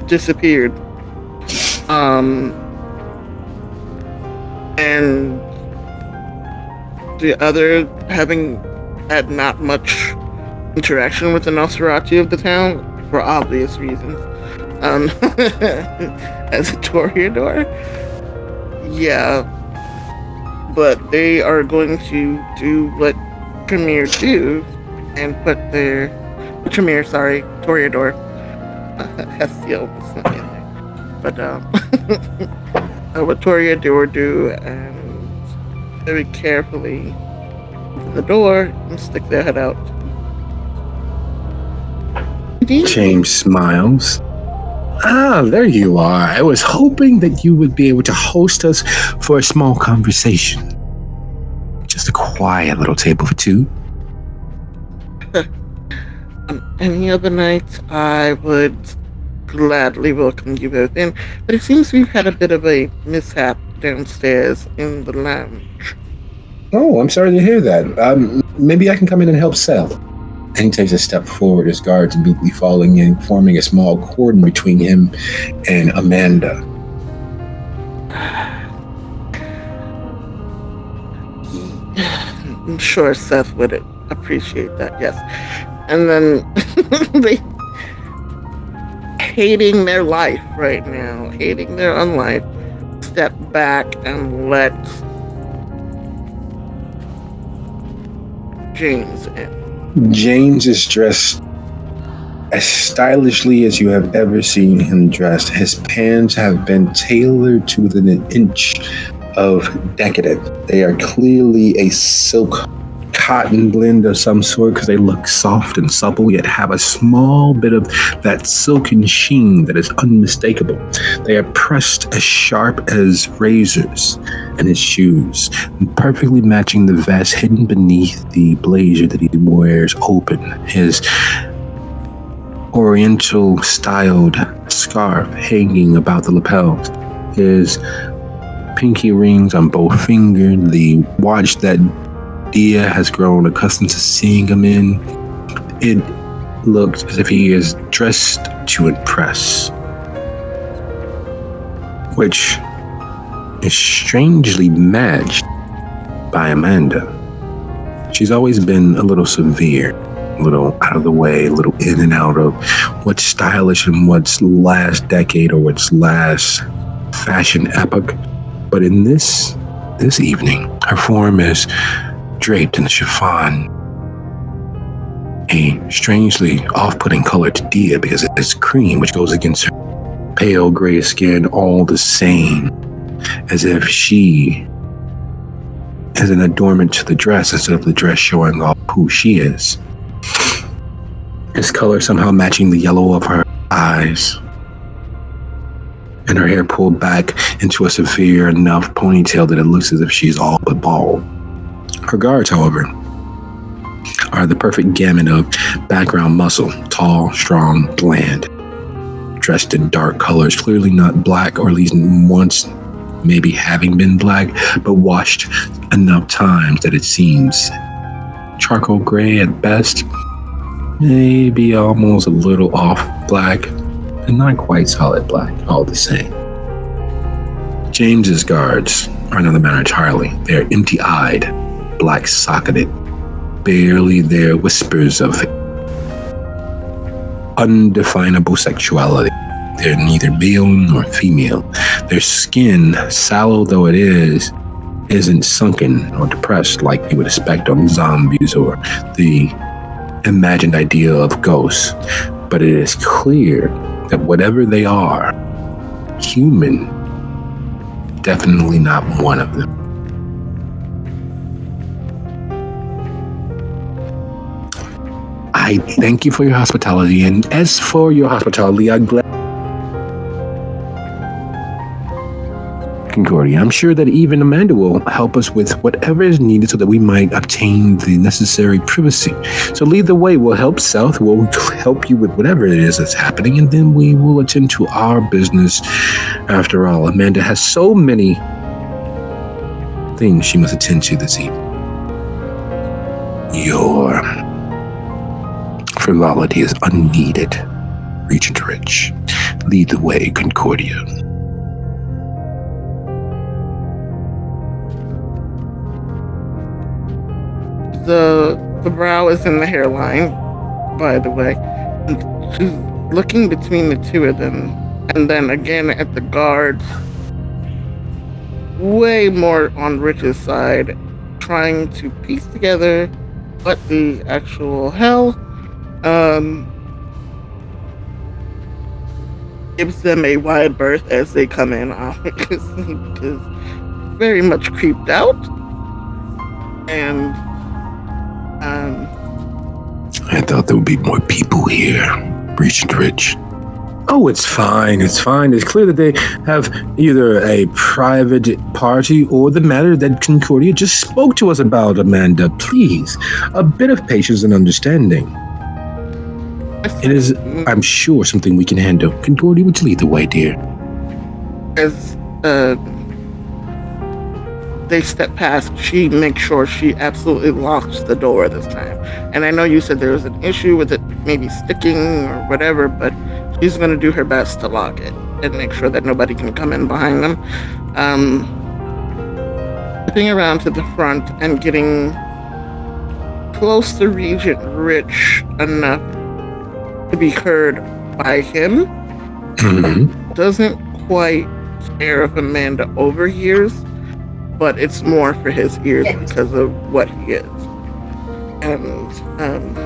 disappeared. And the other having had not much interaction with the Nosferatu of the town for obvious reasons. As a Toreador. Yeah. But they are going to do what Tremere do and put their Toreador. Hestiel was not in there. But what Toreador do, and very carefully open the door and stick their head out. James smiles. Ah, there you are. I was hoping that you would be able to host us for a small conversation. Just a quiet little table for 2. On any other night, I would gladly welcome you both in, but it seems we've had a bit of a mishap downstairs in the lounge. Oh, I'm sorry to hear that. Maybe I can come in and help Seth. And he takes a step forward, his guards immediately falling in, forming a small cordon between him and Amanda. I'm sure Seth would appreciate that, yes. And then hating their life right now, hating their own life, step back and let James in. James is dressed as stylishly as you have ever seen him dressed. His pants have been tailored to within an inch of decadent. They are clearly a silk cotton blend of some sort because they look soft and supple, yet have a small bit of that silken sheen that is unmistakable. They are pressed as sharp as razors, and his shoes, perfectly matching the vest hidden beneath the blazer that he wears open. His oriental styled scarf hanging about the lapels, his pinky rings on both fingers, the watch that Dia has grown accustomed to seeing him in. It looks as if he is dressed to impress, which is strangely matched by Amanda. She's always been a little severe, a little out of the way, a little in and out of what's stylish and what's last decade or what's last fashion epoch. But in this evening, her form is draped in chiffon, a strangely off-putting color to Dia because it is cream, which goes against her pale gray skin all the same, as if she is an adornment to the dress instead of the dress showing off who she is. This color somehow matching the yellow of her eyes, and her hair pulled back into a severe enough ponytail that it looks as if she's all but bald. Her guards, however, are the perfect gamut of background muscle, tall, strong, bland, dressed in dark colors, clearly not black, or at least once maybe having been black, but washed enough times that it seems charcoal gray at best, maybe almost a little off black, and not quite solid black, all the same. James's guards are another matter entirely. They're empty-eyed, black-socketed, barely there whispers of undefinable sexuality. They're neither male nor female. Their skin, sallow though it is, isn't sunken or depressed like you would expect on zombies or the imagined idea of ghosts. But it is clear that whatever they are, human, definitely not one of them. I thank you for your hospitality, and as for your hospitality, I'm glad. Concordia, I'm sure that even Amanda will help us with whatever is needed so that we might obtain the necessary privacy. So lead the way. We'll help South. We'll help you with whatever it is that's happening, and then we will attend to our business. After all, Amanda has so many things she must attend to this evening. Your frivolity is unneeded, Regent Rich. Lead the way, Concordia. The brow is in the hairline, by the way. And she's looking between the two of them, and then again at the guards, way more on Rich's side, trying to piece together what the actual hell. Gives them a wide berth as they come in, because he is very much creeped out. And I thought there would be more people here, Regent Rich. Oh, it's fine. It's fine. It's clear that they have either a private party or the matter that Concordia just spoke to us about, Amanda. Please, a bit of patience and understanding. It is, I'm sure, something we can handle. Concordia, would you lead the way, dear? As they step past, she makes sure she absolutely locks the door this time. And I know you said there was an issue with it maybe sticking or whatever, but she's going to do her best to lock it and make sure that nobody can come in behind them. Stepping around to the front and getting close to Regent Rich enough to be heard by him, Mm-hmm. Doesn't quite care if Amanda overhears, but it's more for his ears because of what he is. And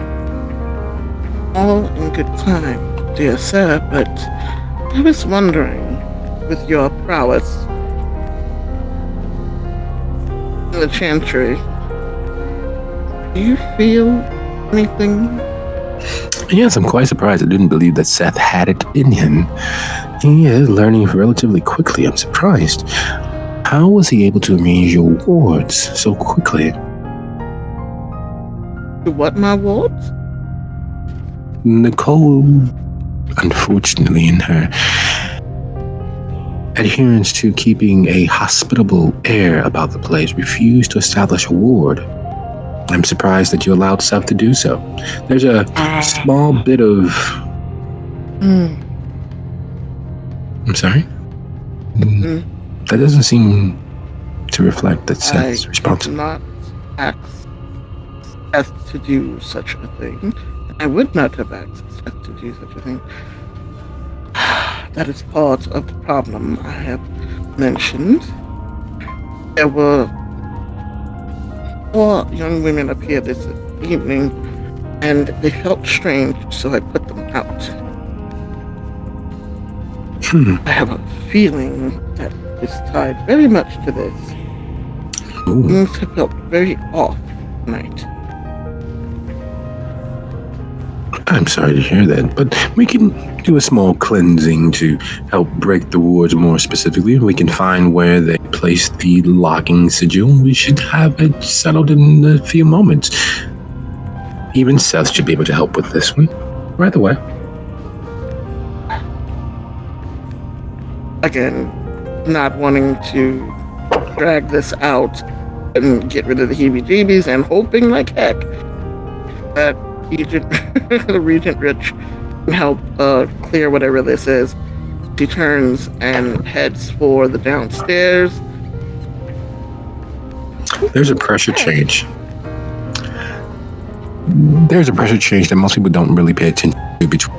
all in good time, dear sir, but I was wondering, with your prowess in the Chantry, do you feel anything? Yes, I'm quite surprised. I didn't believe that Seth had it in him. He is learning relatively quickly. I'm surprised. How was he able to arrange your wards so quickly? To what, my wards? Nicole, unfortunately, in her adherence to keeping a hospitable air about the place, refused to establish a ward. I'm surprised that you allowed Seth to do so. There's a small bit of... I'm sorry? That doesn't seem to reflect that Seth's responsible. I did not ask Seth to do such a thing. I would not have asked Seth to do such a thing. That is part of the problem I have mentioned. There were 4 young women up here this evening, and they felt strange, so I put them out. I have a feeling that it's tied very much to this. Things have felt very off tonight. I'm sorry to hear that, but we can do a small cleansing to help break the wards more specifically. We can find where they placed the locking sigil. We should have it settled in a few moments. Even Seth should be able to help with this one right away. Again, not wanting to drag this out and get rid of the heebie-jeebies and hoping like heck that Regent Rich can help clear whatever this is. She turns and heads for the downstairs. There's a pressure change. There's a pressure change that most people don't really pay attention to between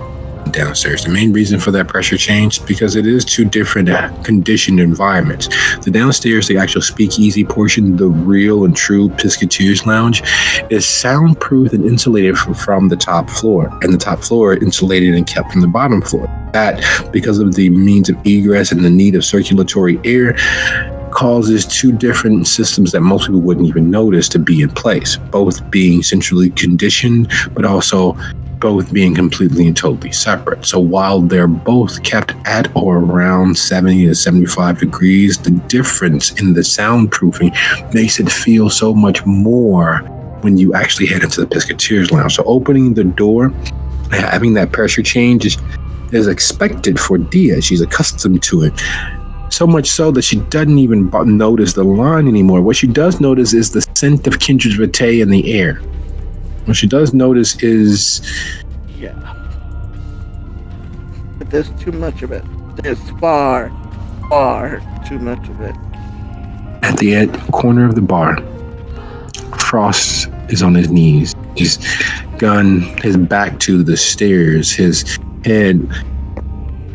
downstairs. The main reason for that pressure change is because it is 2 different conditioned environments. The downstairs, the actual speakeasy portion, the real and true Piscateers Lounge, is soundproof and insulated from the top floor, and the top floor insulated and kept from the bottom floor. That, because of the means of egress and the need of circulatory air, causes 2 different systems that most people wouldn't even notice to be in place, both being centrally conditioned, but also both being completely and totally separate. So while they're both kept at or around 70 to 75 degrees, the difference in the soundproofing makes it feel so much more when you actually head into the Piscateers Lounge. So opening the door, having that pressure change is expected for Dia. She's accustomed to it. So much so that she doesn't even notice the line anymore. What she does notice is the scent of Kindred's Vitae in the air. What she does notice is... Yeah. But there's too much of it. There's far, far too much of it. At the corner of the bar, Frost is on his knees. His gun, his back to the stairs, his head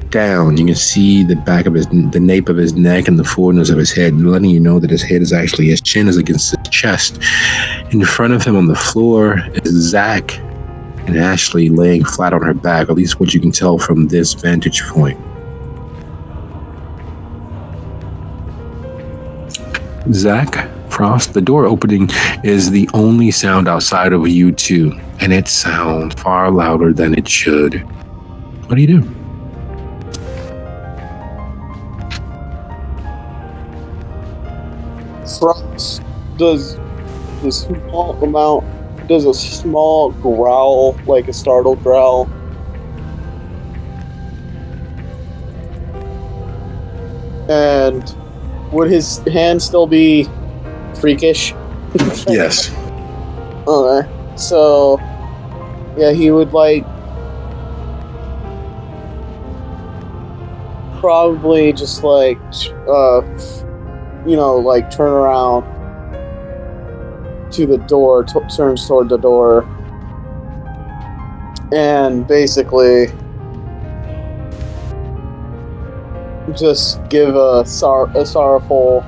down. You can see the back of the nape of his neck and the forearms of his head, letting you know that his head is actually, his chin is against his chest. In front of him on the floor is Zack and Ashley laying flat on her back, at least what you can tell from this vantage point. Zack, Frost, the door opening is the only sound outside of you two, and it sounds far louder than it should. What do you do? Frost does a small growl, like a startled growl. And would his hand still be freakish? Yes. Okay. So, yeah, he would probably just turn around to the door, turns toward the door, and basically just give a sorrowful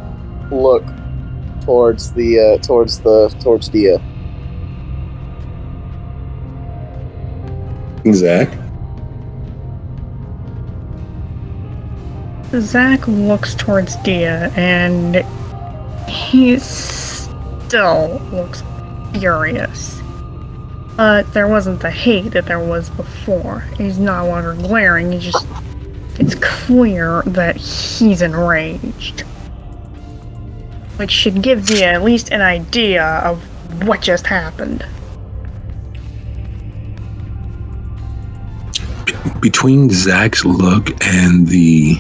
look towards Dia. Zach? Zack looks towards Dia, and he still looks furious. But there wasn't the hate that there was before. He's no longer glaring, it's clear that he's enraged. Which should give Dia at least an idea of what just happened. Between Zach's look and the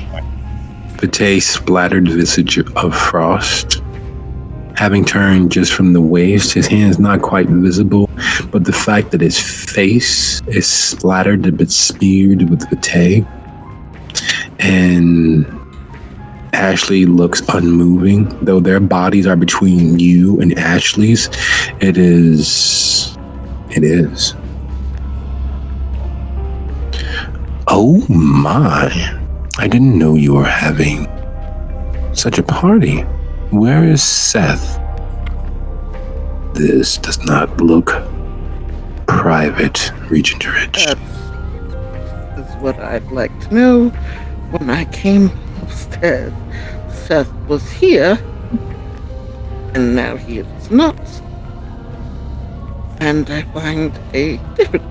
splattered visage of Frost, having turned just from the waist, his hand is not quite visible, but the fact that his face is splattered, a bit smeared with vitae, and Ashley looks unmoving, though their bodies are between you and Ashley's. It is. Oh my. I didn't know you were having such a party. Where is Seth? This does not look private, Regent Rich. That is what I'd like to know. When I came upstairs, Seth was here, and now he is not. And I find a different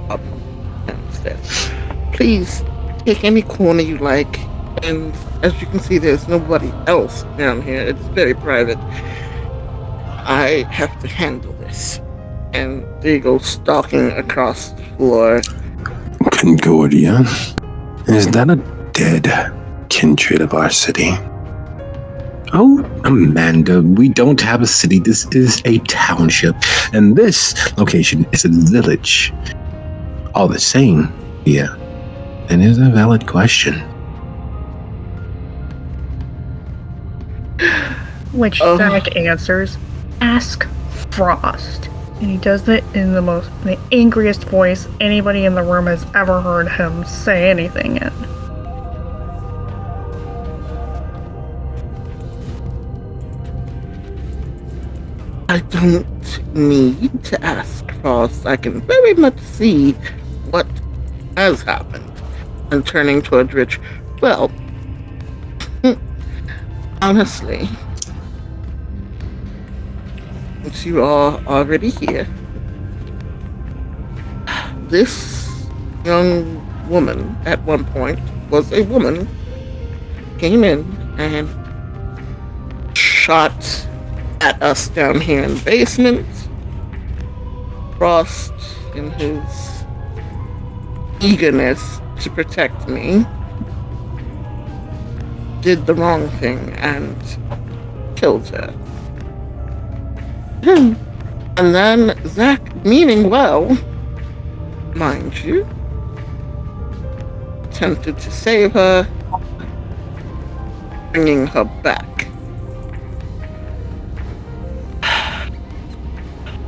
problem downstairs. Please take any corner you like, and as you can see, there's nobody else down here. It's very private. I have to handle this. And they go stalking across the floor. Concordia? Is that a dead kindred of our city? Oh, Amanda, we don't have a city. This is a township. And this location is a village. All the same, yeah. It is a valid question. Which Zack answers, ask Frost. And he does it in the angriest voice anybody in the room has ever heard him say anything in. I don't need to ask Frost. I can very much see what has happened. And turning towards Rich, well, honestly, since you are already here, this young woman at one point was a woman, came in and shot at us down here in the basement. Frost, in his eagerness to protect me, did the wrong thing and killed her. And then Zack, meaning well, mind you, attempted to save her, bringing her back.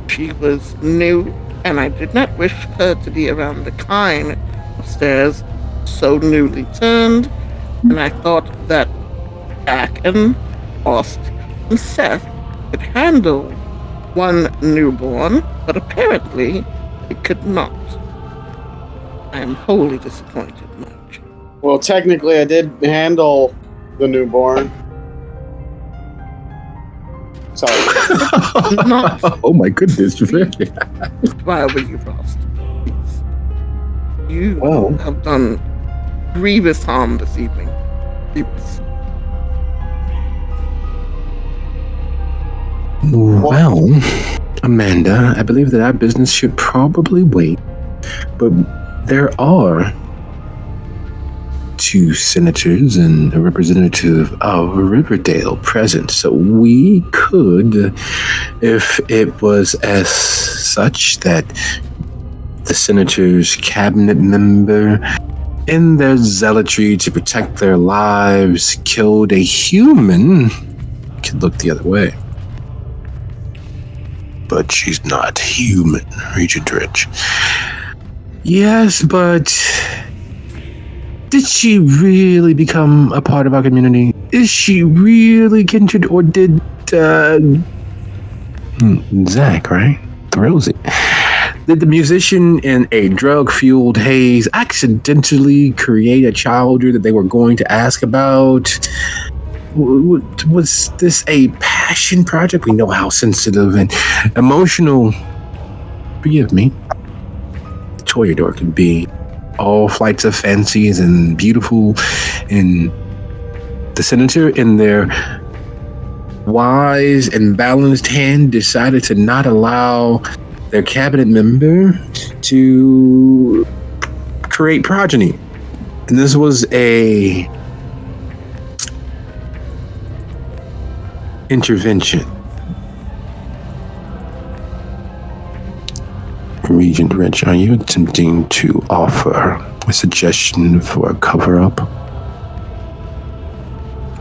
She was new, and I did not wish her to be around the kind of stairs so newly turned, and I thought that Zack and Frost and Seth could handle one newborn, but apparently they could not. I am wholly disappointed, mind you. Well, technically, I did handle the newborn. Sorry. Not Oh my goodness. why were you Frost? Please. You Well. have done grievous harm this evening. Grievous. Well, Amanda, I believe that our business should probably wait, but there are two senators and a representative of Riverdale present, so we could, if it was as such that the senator's cabinet member, in their zealotry to protect their lives, killed a human, could look the other way. But she's not human, Regent Rich. Yes, but Did she really become a part of our community? Is she really kindred, or did Zack, right? Thrills it. Did the musician in a drug-fueled haze accidentally create a child that they were going to ask about? Was this a passion project? We know how sensitive and emotional, forgive me, the Toreador can be. All flights of fancies and beautiful, and the senator in their wise and balanced hand decided to not allow their cabinet member to create progeny. And this was a intervention. Regent Rich, are you attempting to offer a suggestion for a cover-up?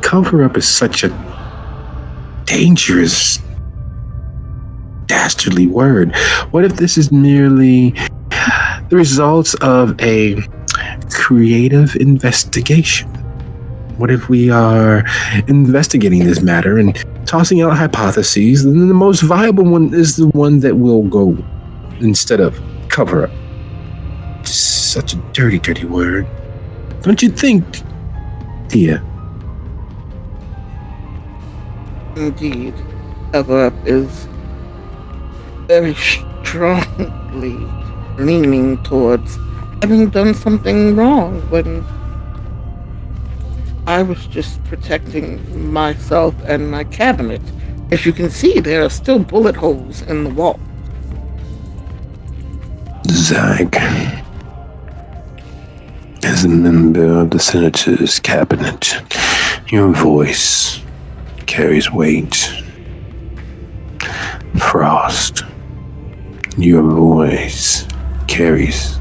Cover-up is such a dangerous, dastardly word. What if this is merely the results of a creative investigation? What if we are investigating this matter and tossing out hypotheses, and then the most viable one is the one that will go instead of cover up? Such a dirty, dirty word. Don't you think, Tia? Indeed, cover up is very strongly leaning towards having done something wrong when I was just protecting myself and my cabinet. As you can see, there are still bullet holes in the wall. Zack, as a member of the Senator's cabinet, your voice carries weight. Frost, your voice carries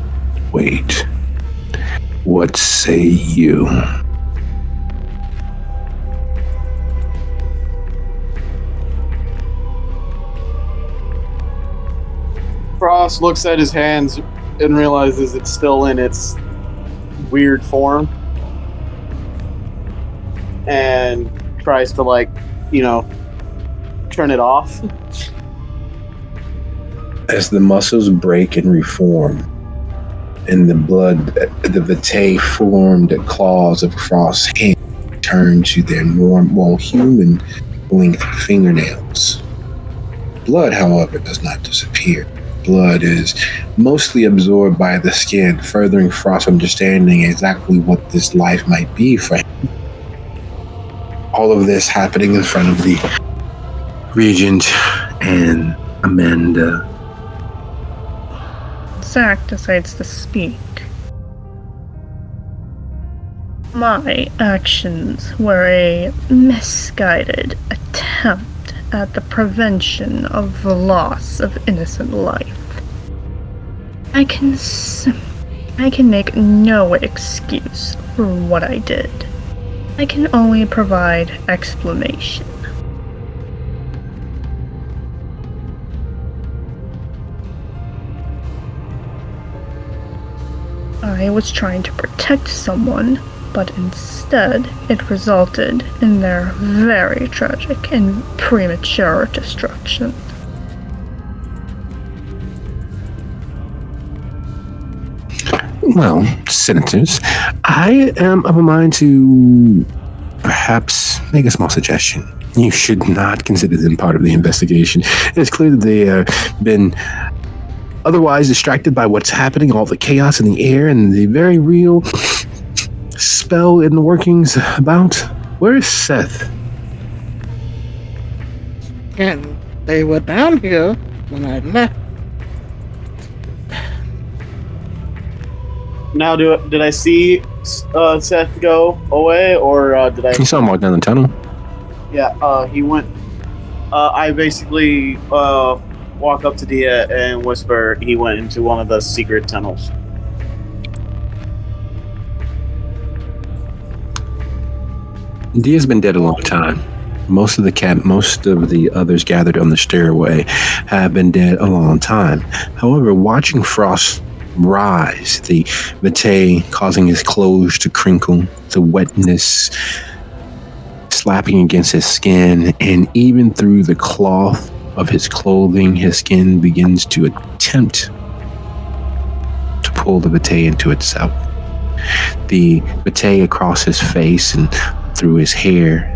weight. What say you? Frost looks at his hands and realizes it's still in its weird form and tries to, turn it off. As the muscles break and reform, and the blood, the vitae formed claws of Frost's hand turn to their normal human length fingernails. Blood, however, does not disappear. Blood is mostly absorbed by the skin, furthering Frost's understanding exactly what this life might be for him. All of this happening in front of the Regent and Amanda. Zack decides to speak. My actions were a misguided attempt at the prevention of the loss of innocent life. I can make no excuse for what I did. I can only provide explanation. I was trying to protect someone, but instead it resulted in their very tragic and premature destruction. Well, senators, I am of a mind to perhaps make a small suggestion. You should not consider them part of the investigation. It's clear that they have been otherwise distracted by what's happening, all the chaos in the air, and the very real spell in the workings about. Where is Seth? And they were down here when I left. Now, did I see Seth go away, or did I? You saw him walk down the tunnel. Yeah, he went. I basically walk up to Dia and whisper he went into one of the secret tunnels. Dia's been dead a long time. Most of the others gathered on the stairway have been dead a long time. However, watching Frost rise, the vitae causing his clothes to crinkle, the wetness slapping against his skin, and even through the cloth of his clothing, his skin begins to attempt to pull the vitae into itself. The vitae across his face and through his hair,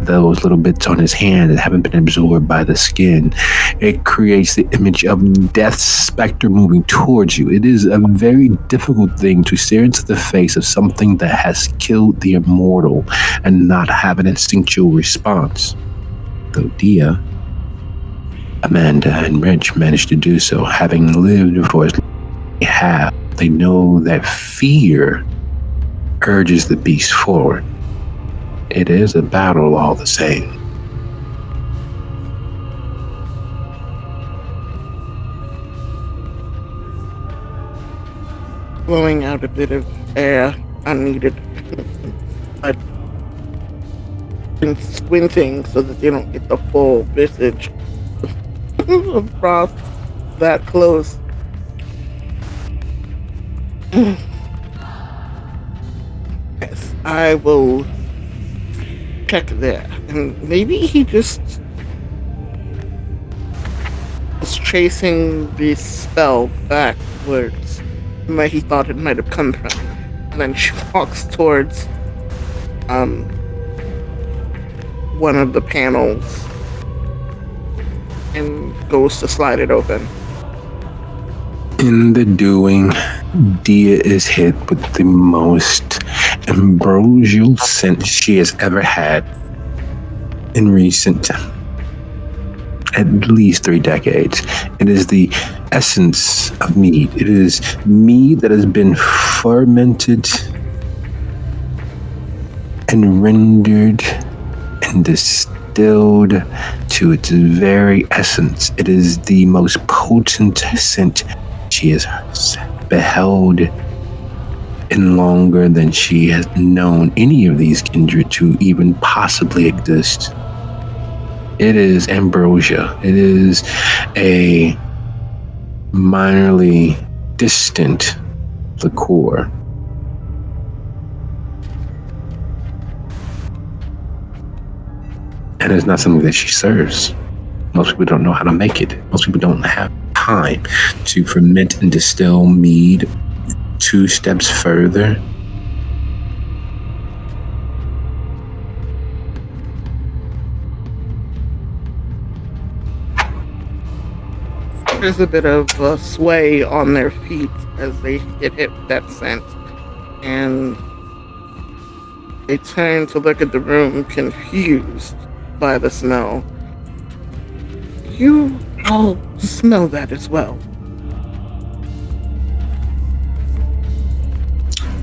those little bits on his hand that haven't been absorbed by the skin, it creates the image of death's specter moving towards you. It is a very difficult thing to stare into the face of something that has killed the immortal and not have an instinctual response. Though Dia, Amanda, and Rich managed to do so, having lived for as long as they have. They know that fear urges the beast forward. It is a battle all the same. Blowing out a bit of air unneeded, but and squinting so that they don't get the full visage of Frost that close. Yes, I will check there. And maybe he just was tracing the spell backwards from where he thought it might have come from. And then she walks towards one of the panels and goes to slide it open. In the doing, Dia is hit with the most ambrosial scent she has ever had in recent, at least 3 decades. It is the essence of mead. It is mead that has been fermented and rendered and distilled to its very essence. It is the most potent scent she has beheld in longer than she has known any of these kindred to even possibly exist. It is ambrosia. It is a minorly distant liqueur. And it's not something that she serves. Most people don't know how to make it. Most people don't have time to ferment and distill mead 2 steps further. There's a bit of a sway on their feet as they get hit with that scent, and they turn to look at the room, confused by the smell. You all smell that as well.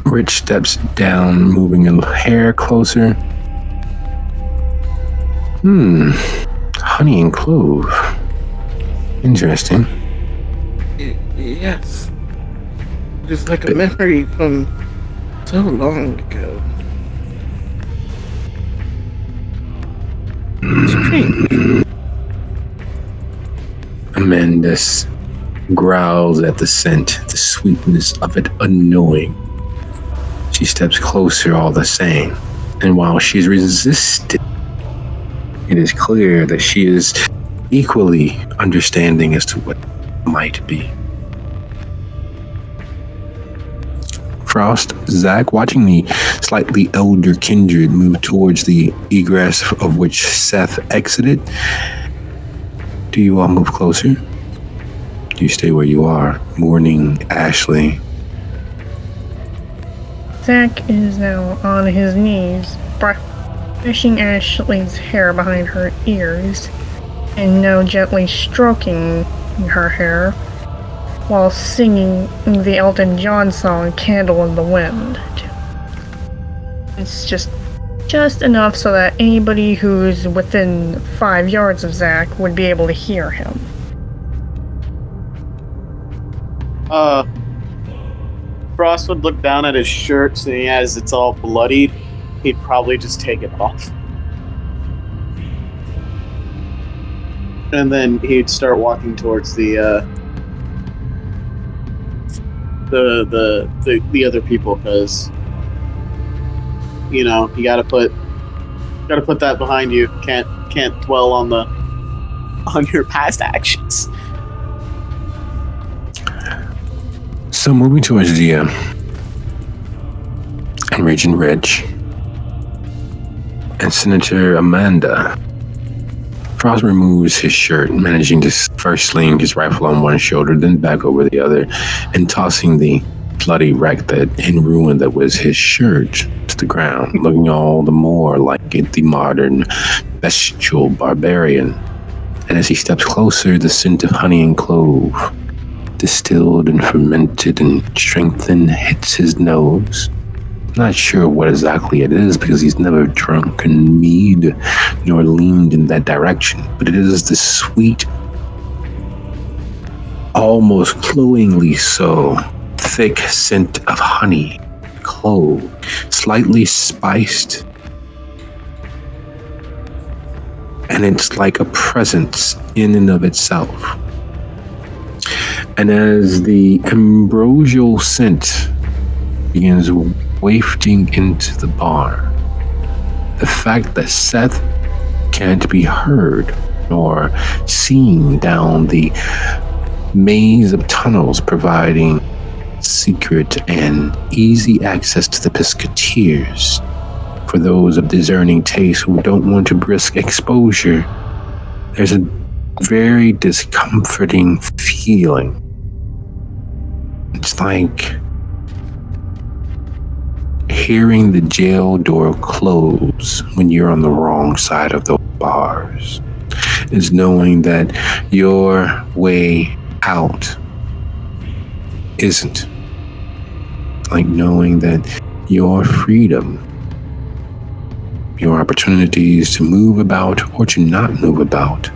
Rich steps down, moving a hair closer. Honey and clove. Interesting. Yes. It is like a memory from so long ago. Strange. Amanda growls at the scent, the sweetness of it annoying. She steps closer all the same, and while she's resisting, it is clear that she is equally understanding as to what it might be. Frost, Zack, watching the slightly elder kindred move towards the egress of which Seth exited, do you all move closer? Do you stay where you are, mourning Ashley? Zack is now on his knees, brushing Ashley's hair behind her ears, and now gently stroking her hair while singing the Elton John song Candle in the Wind. It's just enough so that anybody who's within 5 yards of Zack would be able to hear him. Frost would look down at his shirt, seeing as it's all bloodied, he'd probably just take it off. And then he'd start walking towards the the other people, because you gotta put that behind you. Can't dwell on your past actions. So moving towards the Region Ridge and Senator Amanda, Frost removes his shirt, managing to first sling his rifle on one shoulder, then back over the other, and tossing the bloody wreck in ruin that was his shirt to the ground, looking all the more like the modern bestial barbarian. And as he steps closer, the scent of honey and clove, distilled and fermented and strengthened, hits his nose. Not sure what exactly it is, because he's never drunken mead nor leaned in that direction, but it is the sweet, almost cloyingly so, thick scent of honey, clove, slightly spiced, and it's like a presence in and of itself. And as the ambrosial scent begins wafting into the bar, the fact that Seth can't be heard nor seen down the maze of tunnels providing secret and easy access to the Pisketeers for those of discerning taste who don't want to risk exposure, there's a very discomforting feeling. It's like hearing the jail door close when you're on the wrong side of those bars. Is knowing that your way out isn't. Like knowing that your freedom, your opportunities to move about or to not move about,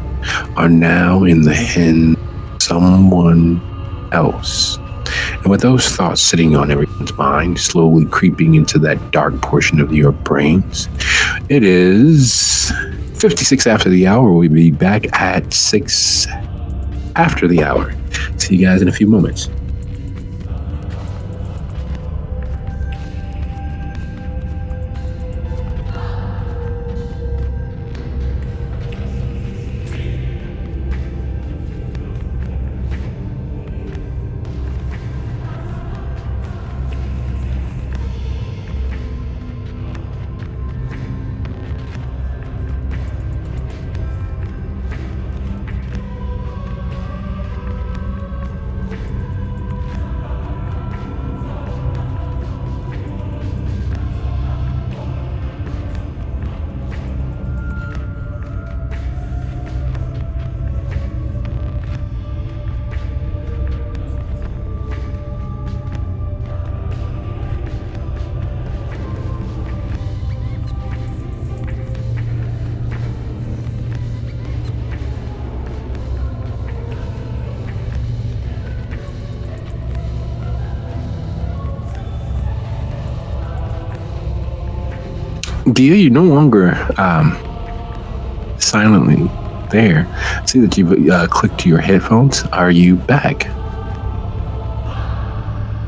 are now in the hands of someone else. And with those thoughts sitting on everyone's mind, slowly creeping into that dark portion of your brains, it is 56 after the hour. We'll be back at 6 after the hour. See you guys in a few moments. Dia, you're no longer silently there. I see that you've clicked your headphones. Are you back?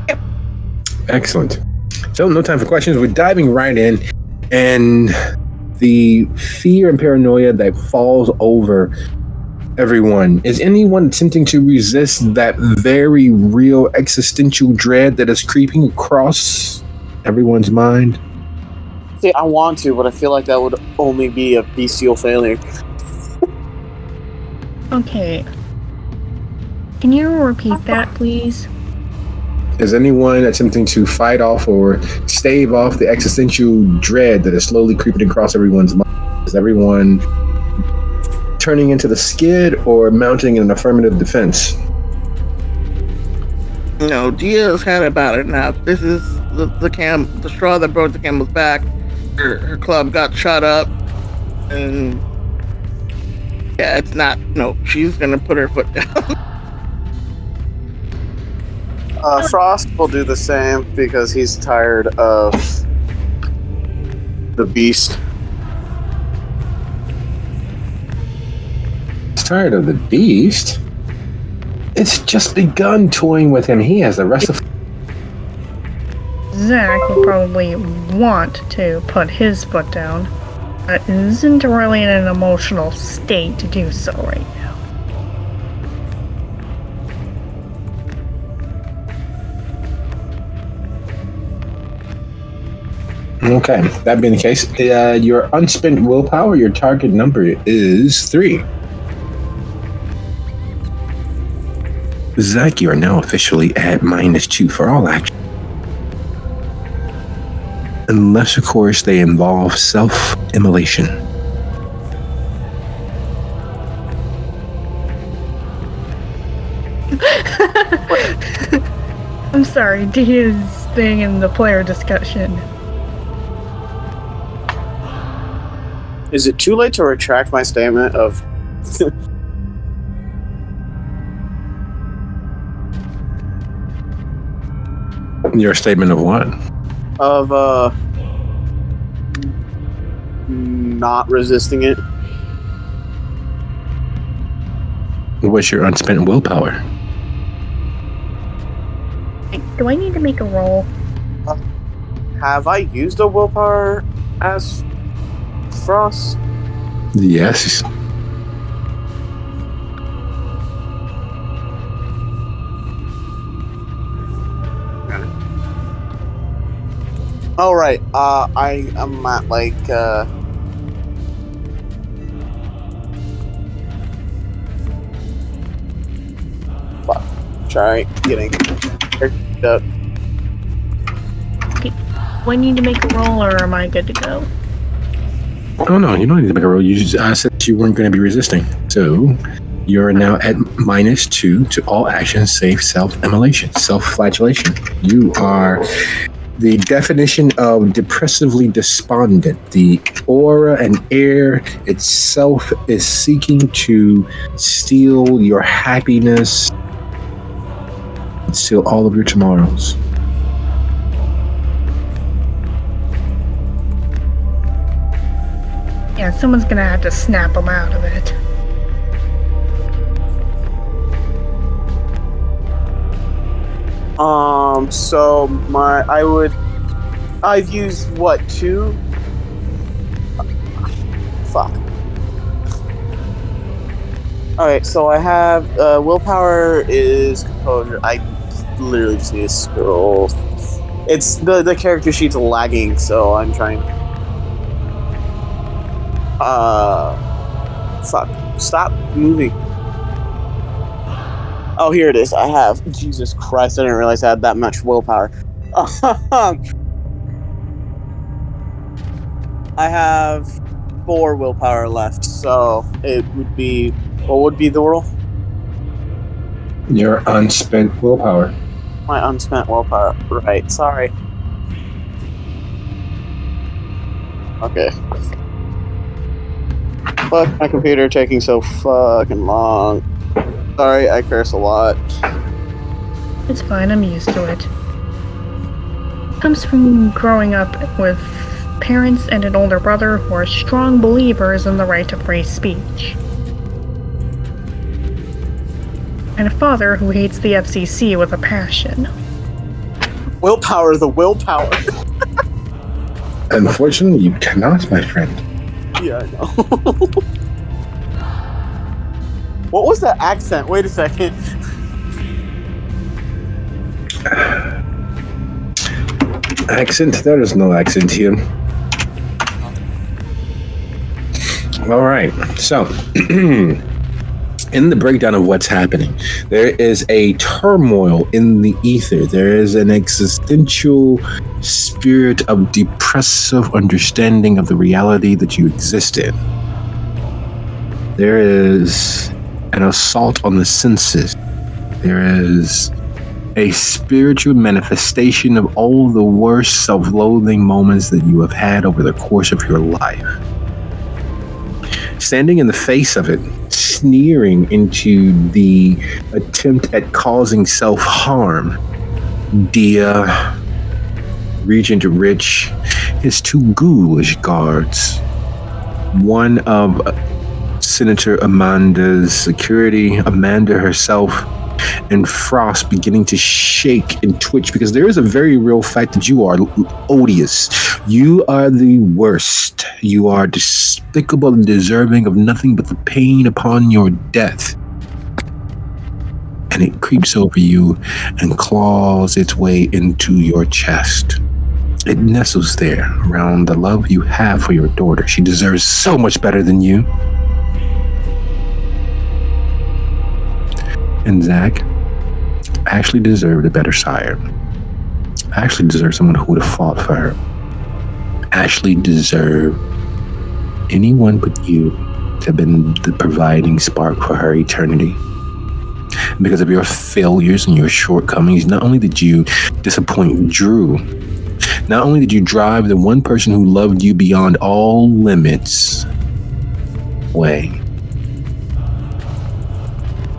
Yep. Excellent. So, no time for questions. We're diving right in. And the fear and paranoia that falls over everyone. Is anyone attempting to resist that very real existential dread that is creeping across everyone's mind? See, I want to, but I feel like that would only be a bestial failure. Okay. Can you repeat that, please? Is anyone attempting to fight off or stave off the existential dread that is slowly creeping across everyone's mind? Is everyone turning into the skid or mounting an affirmative defense? No, Dia's had about it now. This is the straw that broke the camel's back. Her club got shot up, and yeah, it's not. No, she's gonna put her foot down. Frost will do the same because he's tired of the beast. He's tired of the beast? It's just begun toying with him. He has the rest of Zack will probably want to put his foot down, but isn't really in an emotional state to do so right now. Okay, that being the case, your unspent willpower, your target number is 3. Zack, you are now officially at -2 for all action. Unless, of course, they involve self-immolation. I'm sorry, D is staying in the player discussion. Is it too late to retract my statement of... Your statement of what? of not resisting it? What's your unspent willpower? Do I need to make a roll? Have I used a willpower as Frost? Yes. Oh, right. I am at like fuck. Try getting up. Do I need to make a roll, or am I good to go? Oh no, you don't need to make a roll. You just said you weren't going to be resisting. So you're now at -2 to all actions save self-immolation, self-flagellation. You are the definition of depressively despondent. The aura and air itself is seeking to steal your happiness, steal all of your tomorrows. Yeah, someone's gonna have to snap them out of it. So I've used what, 2? Fuck. Alright, so I have, willpower is composure. I literally just need to scroll. It's, the character sheet's lagging, so I'm trying. Fuck. Stop moving. Oh, here it is. I have. Jesus Christ, I didn't realize I had that much willpower. I have 4 willpower left, so it would be... What would be the roll? Your unspent willpower. My unspent willpower. Right, sorry. Okay. Fuck my computer taking so fucking long. Sorry, I curse a lot. It's fine, I'm used to it. Comes from growing up with parents and an older brother who are strong believers in the right to free speech. And a father who hates the FCC with a passion. Willpower, the willpower. Unfortunately, you cannot, my friend. Yeah, I know. What was that accent? Wait a second. Accent? There is no accent here. All right. So, in the breakdown of what's happening, there is a turmoil in the ether. There is an existential spirit of depressive understanding of the reality that you exist in. There is an assault on the senses. There is a spiritual manifestation of all the worst self-loathing moments that you have had over the course of your life. Standing in the face of it, sneering into the attempt at causing self-harm, Dia, Regent Rich, his 2 ghoulish guards, one of Senator Amanda's security, Amanda herself, and Frost beginning to shake and twitch, because there is a very real fact that you are odious. You are the worst. You are despicable and deserving of nothing but the pain upon your death. And it creeps over you and claws its way into your chest. It nestles there around the love you have for your daughter. She deserves so much better than you. And Zack actually deserved a better sire. Actually deserved someone who would have fought for her. Actually deserved anyone but you to have been the providing spark for her eternity. Because of your failures and your shortcomings, not only did you disappoint Drew, not only did you drive the one person who loved you beyond all limits away,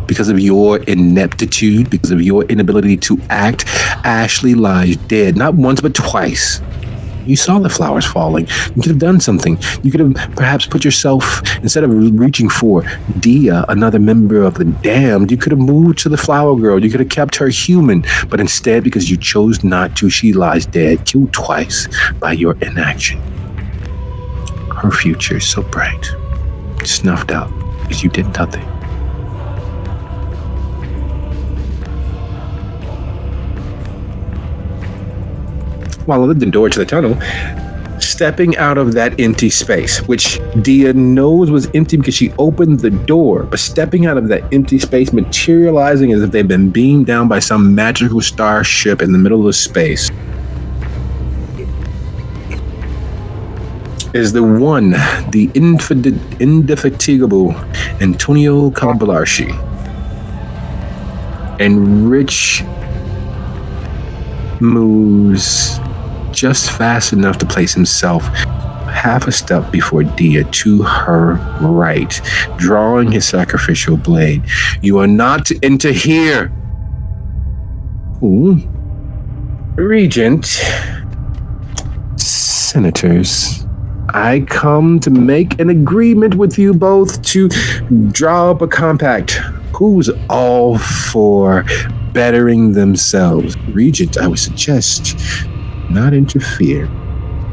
because of your ineptitude, because of your inability to act, Ashley lies dead, not once but twice. You saw the flowers falling. You could have done something. You could have perhaps put yourself, instead of reaching for Dia, another member of the damned, you could have moved to the flower girl. You could have kept her human. But instead, because you chose not to, she lies dead, killed twice by your inaction. Her future is so bright, snuffed out because you did nothing. While at the door to the tunnel, stepping out of that empty space, which Dia knows was empty because she opened the door, but stepping out of that empty space, materializing as if they've been beamed down by some magical starship in the middle of space, is the one, the indefatigable Antonio Calabalarshi. And Rich moves just fast enough to place himself half a step before Dia to her right, drawing his sacrificial blade. You are not to enter here. Ooh. Regent, senators, I come to make an agreement with you both to draw up a compact. Who's all for bettering themselves? Regent, I would suggest not interfere,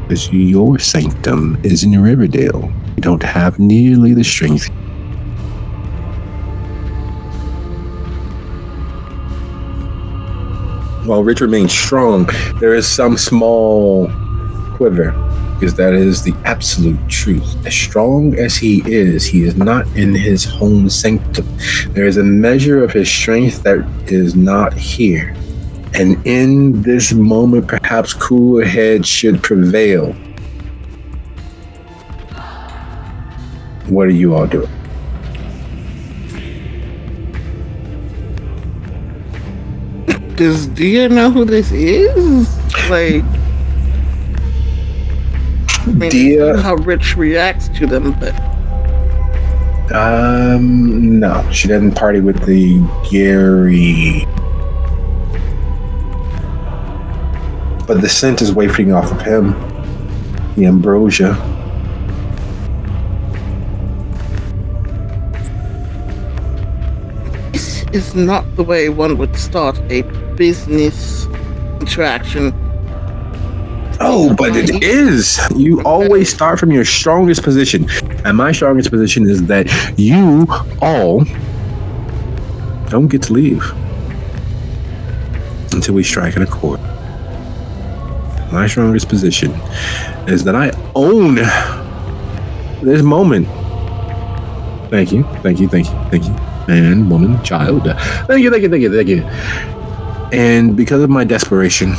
because your sanctum is in Riverdale. You don't have nearly the strength. While Rich remains strong, there is some small quiver, because that is the absolute truth. As strong as he is not in his home sanctum. There is a measure of his strength that is not here. And in this moment, perhaps cooler heads should prevail. What are you all doing? Does Dia know who this is? Like, I mean, Dia, how Rich reacts to them, but no, she doesn't party with the Gary. But the scent is wafting off of him. The ambrosia. this is not the way one would start a business interaction. Oh, but it is. You always start from your strongest position. And my strongest position is that you all don't get to leave until we strike an accord. My strongest position is that I own this moment. Thank you. Man, woman, child. Thank you. And because of my desperation,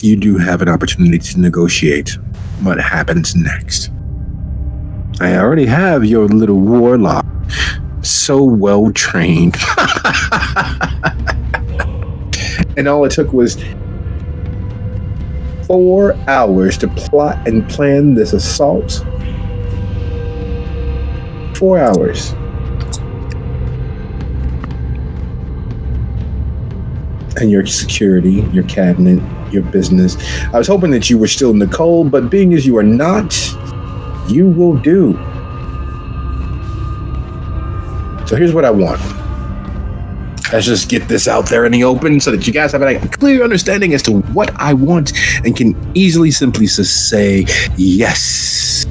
you do have an opportunity to negotiate what happens next. I already have your little warlock, so well trained. And all it took was 4 hours to plot and plan this assault. 4 hours. And your security, your cabinet, your business. I was hoping that you were still Nicole, but being as you are not, you will do. So here's what I want. let's just get this out there in the open so that you guys have a clear understanding as to what I want and can easily simply just say yes.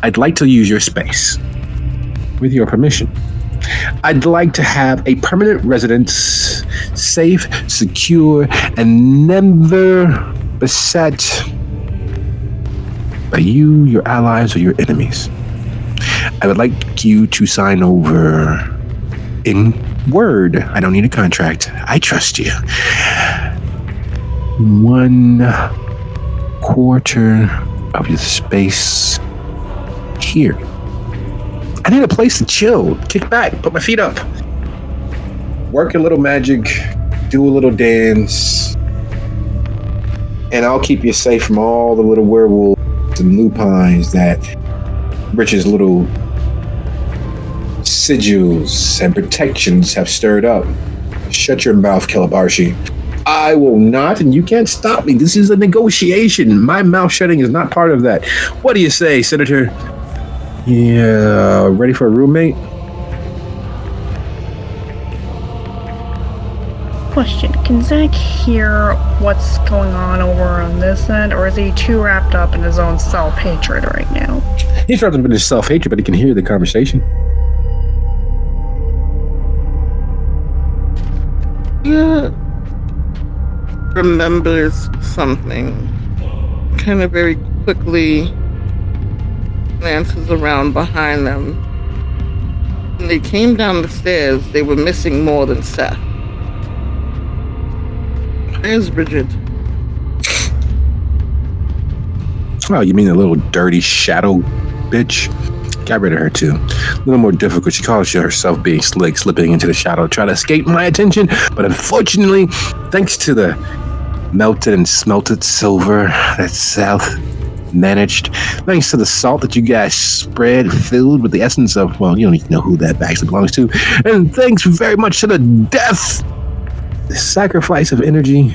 I'd like to use your space with your permission. I'd like to have a permanent residence, safe, secure, and never beset by you, your allies, or your enemies. I would like you to sign over in word. I don't need a contract. I trust you. 1/4 of your space here. I need a place to chill, kick back, put my feet up, work a little magic, do a little dance, and I'll keep you safe from all the little werewolves and lupines that Rich's little sigils and protections have stirred up. Shut your mouth, Calabarshi. I will not, and you can't stop me. This is a negotiation. My mouth shutting is not part of that. What do you say, Senator? Yeah, ready for a roommate? Question, can Zack hear what's going on over on this end, or is he too wrapped up in his own self-hatred right now? He's wrapped up in his self-hatred, but he can hear the conversation. Yeah. Remembers something. Kind of very quickly glances around behind them. When they came down the stairs, they were missing more than Seth. Where's Bridget? Oh, you mean the little dirty shadow bitch? Got rid of her too. A little more difficult. She calls herself being slick, slipping into the shadow, trying to escape my attention. But unfortunately, thanks to the melted and smelted silver that South managed, thanks to the salt that you guys spread, filled with the essence of, well, you don't even know who that actually belongs to, and thanks very much to the death, the sacrifice of energy,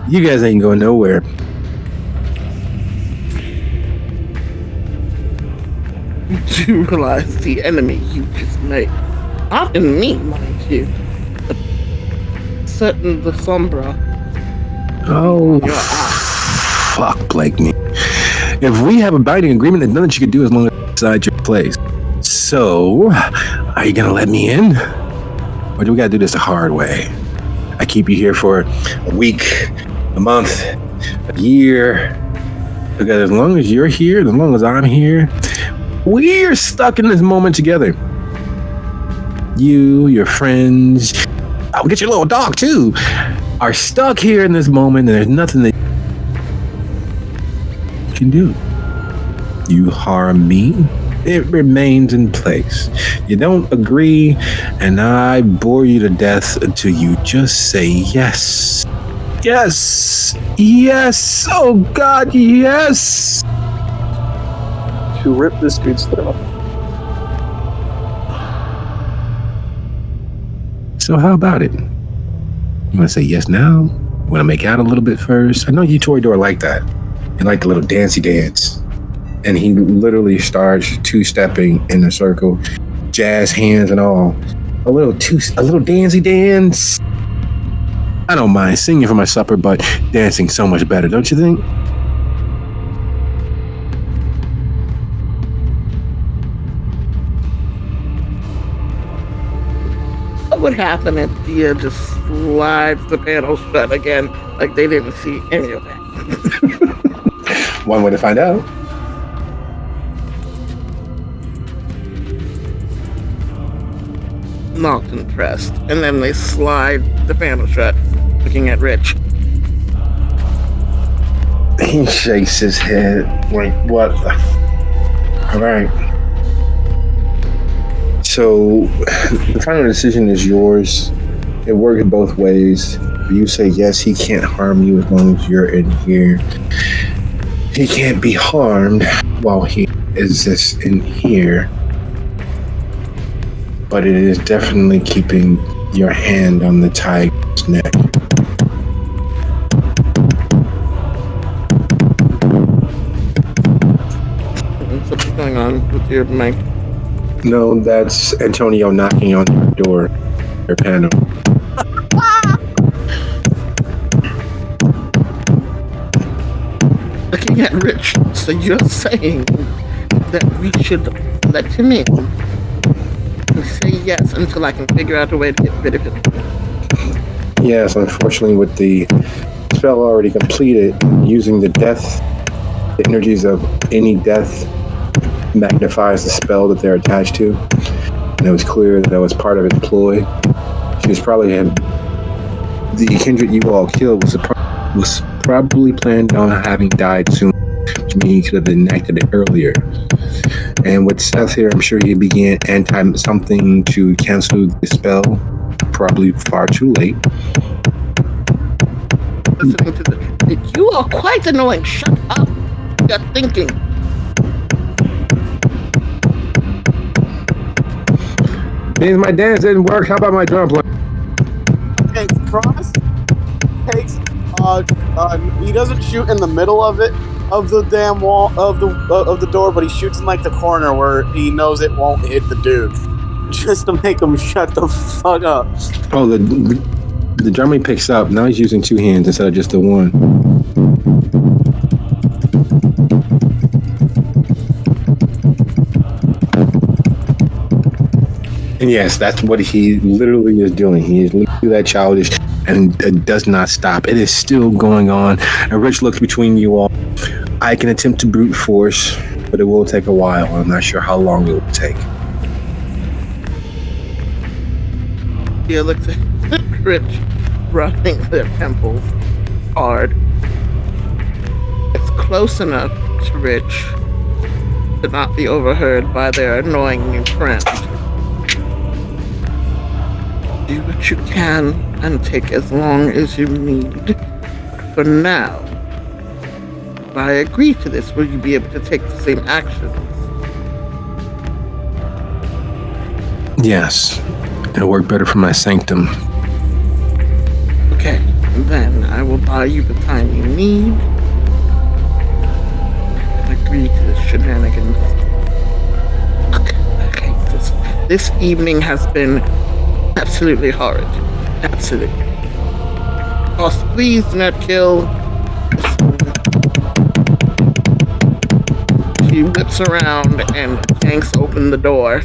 you guys ain't going nowhere. You do realize the enemy you just made. Not in me, mind you, but certain the Sombra. Oh, fuck, Blakeney. If we have a binding agreement, there's nothing you can do as long as it's inside your place. So, are you gonna let me in? Or do we gotta do this the hard way? I keep you here for a week, a month, a year. Because as long as you're here, as long as I'm here, we're stuck in this moment together. You, your friends, I'll get your little dog too, are stuck here in this moment, and there's nothing that you can do. You harm me, it remains in place. You don't agree, and I bore you to death until you just say yes. Yes! Yes! Oh God, yes! To rip this dude's throat. So how about it? You want to say yes now? You want to make out a little bit first? I know you Torador like that. You like the little dancey dance. And he literally starts two-stepping in a circle, jazz hands and all. A little dancey dance. I don't mind singing for my supper, but dancing so much better, don't you think? What would happen if Dia just slides the panel shut again, like they didn't see any of that? One way to find out. Not impressed. And then they slide the panel shut, looking at Rich. He shakes his head like, what the All right. So the final decision is yours. It works both ways. If you say yes, he can't harm you as long as you're in here. He can't be harmed while he exists in here. But it is definitely keeping your hand on the tiger's neck. What's going on with your mic? No, that's Antonio knocking on your door, your panel. Looking at Rich, so you're saying that we should let him in and say yes until I can figure out a way to get rid of him. Yes, unfortunately, with the spell already completed, using the energies of any death magnifies the spell that they're attached to. And it was clear that was part of his ploy. She was probably the kindred you all killed was probably planned on having died soon, which means he could have enacted it earlier. And with Seth here, I'm sure he began something to cancel the spell, probably far too late. Listening to you are quite annoying. Shut up. You're thinking. Means my dance didn't work. How about my drum play? Takes cross. Takes. He doesn't shoot in the middle of it, of the damn wall of the door, but he shoots in like the corner where he knows it won't hit the dude, just to make him shut the fuck up. Oh, the drummer picks up. Now he's using two hands instead of just the one. And yes, that's what he literally is doing. He is literally that childish, and it does not stop. It is still going on. And Rich looks between you all. I can attempt to brute force, but it will take a while. I'm not sure how long it will take. Yeah, looks at Rich rubbing their temples hard. It's close enough to Rich to not be overheard by their annoying new friend. Do what you can and take as long as you need. For now, if I agree to this, will you be able to take the same actions? Yes, it'll work better for my sanctum. Okay, then I will buy you the time you need. And agree to the shenanigans. Okay, this evening has been absolutely horrid. Absolutely. Boss, please do not kill. She whips around and yanks open the door.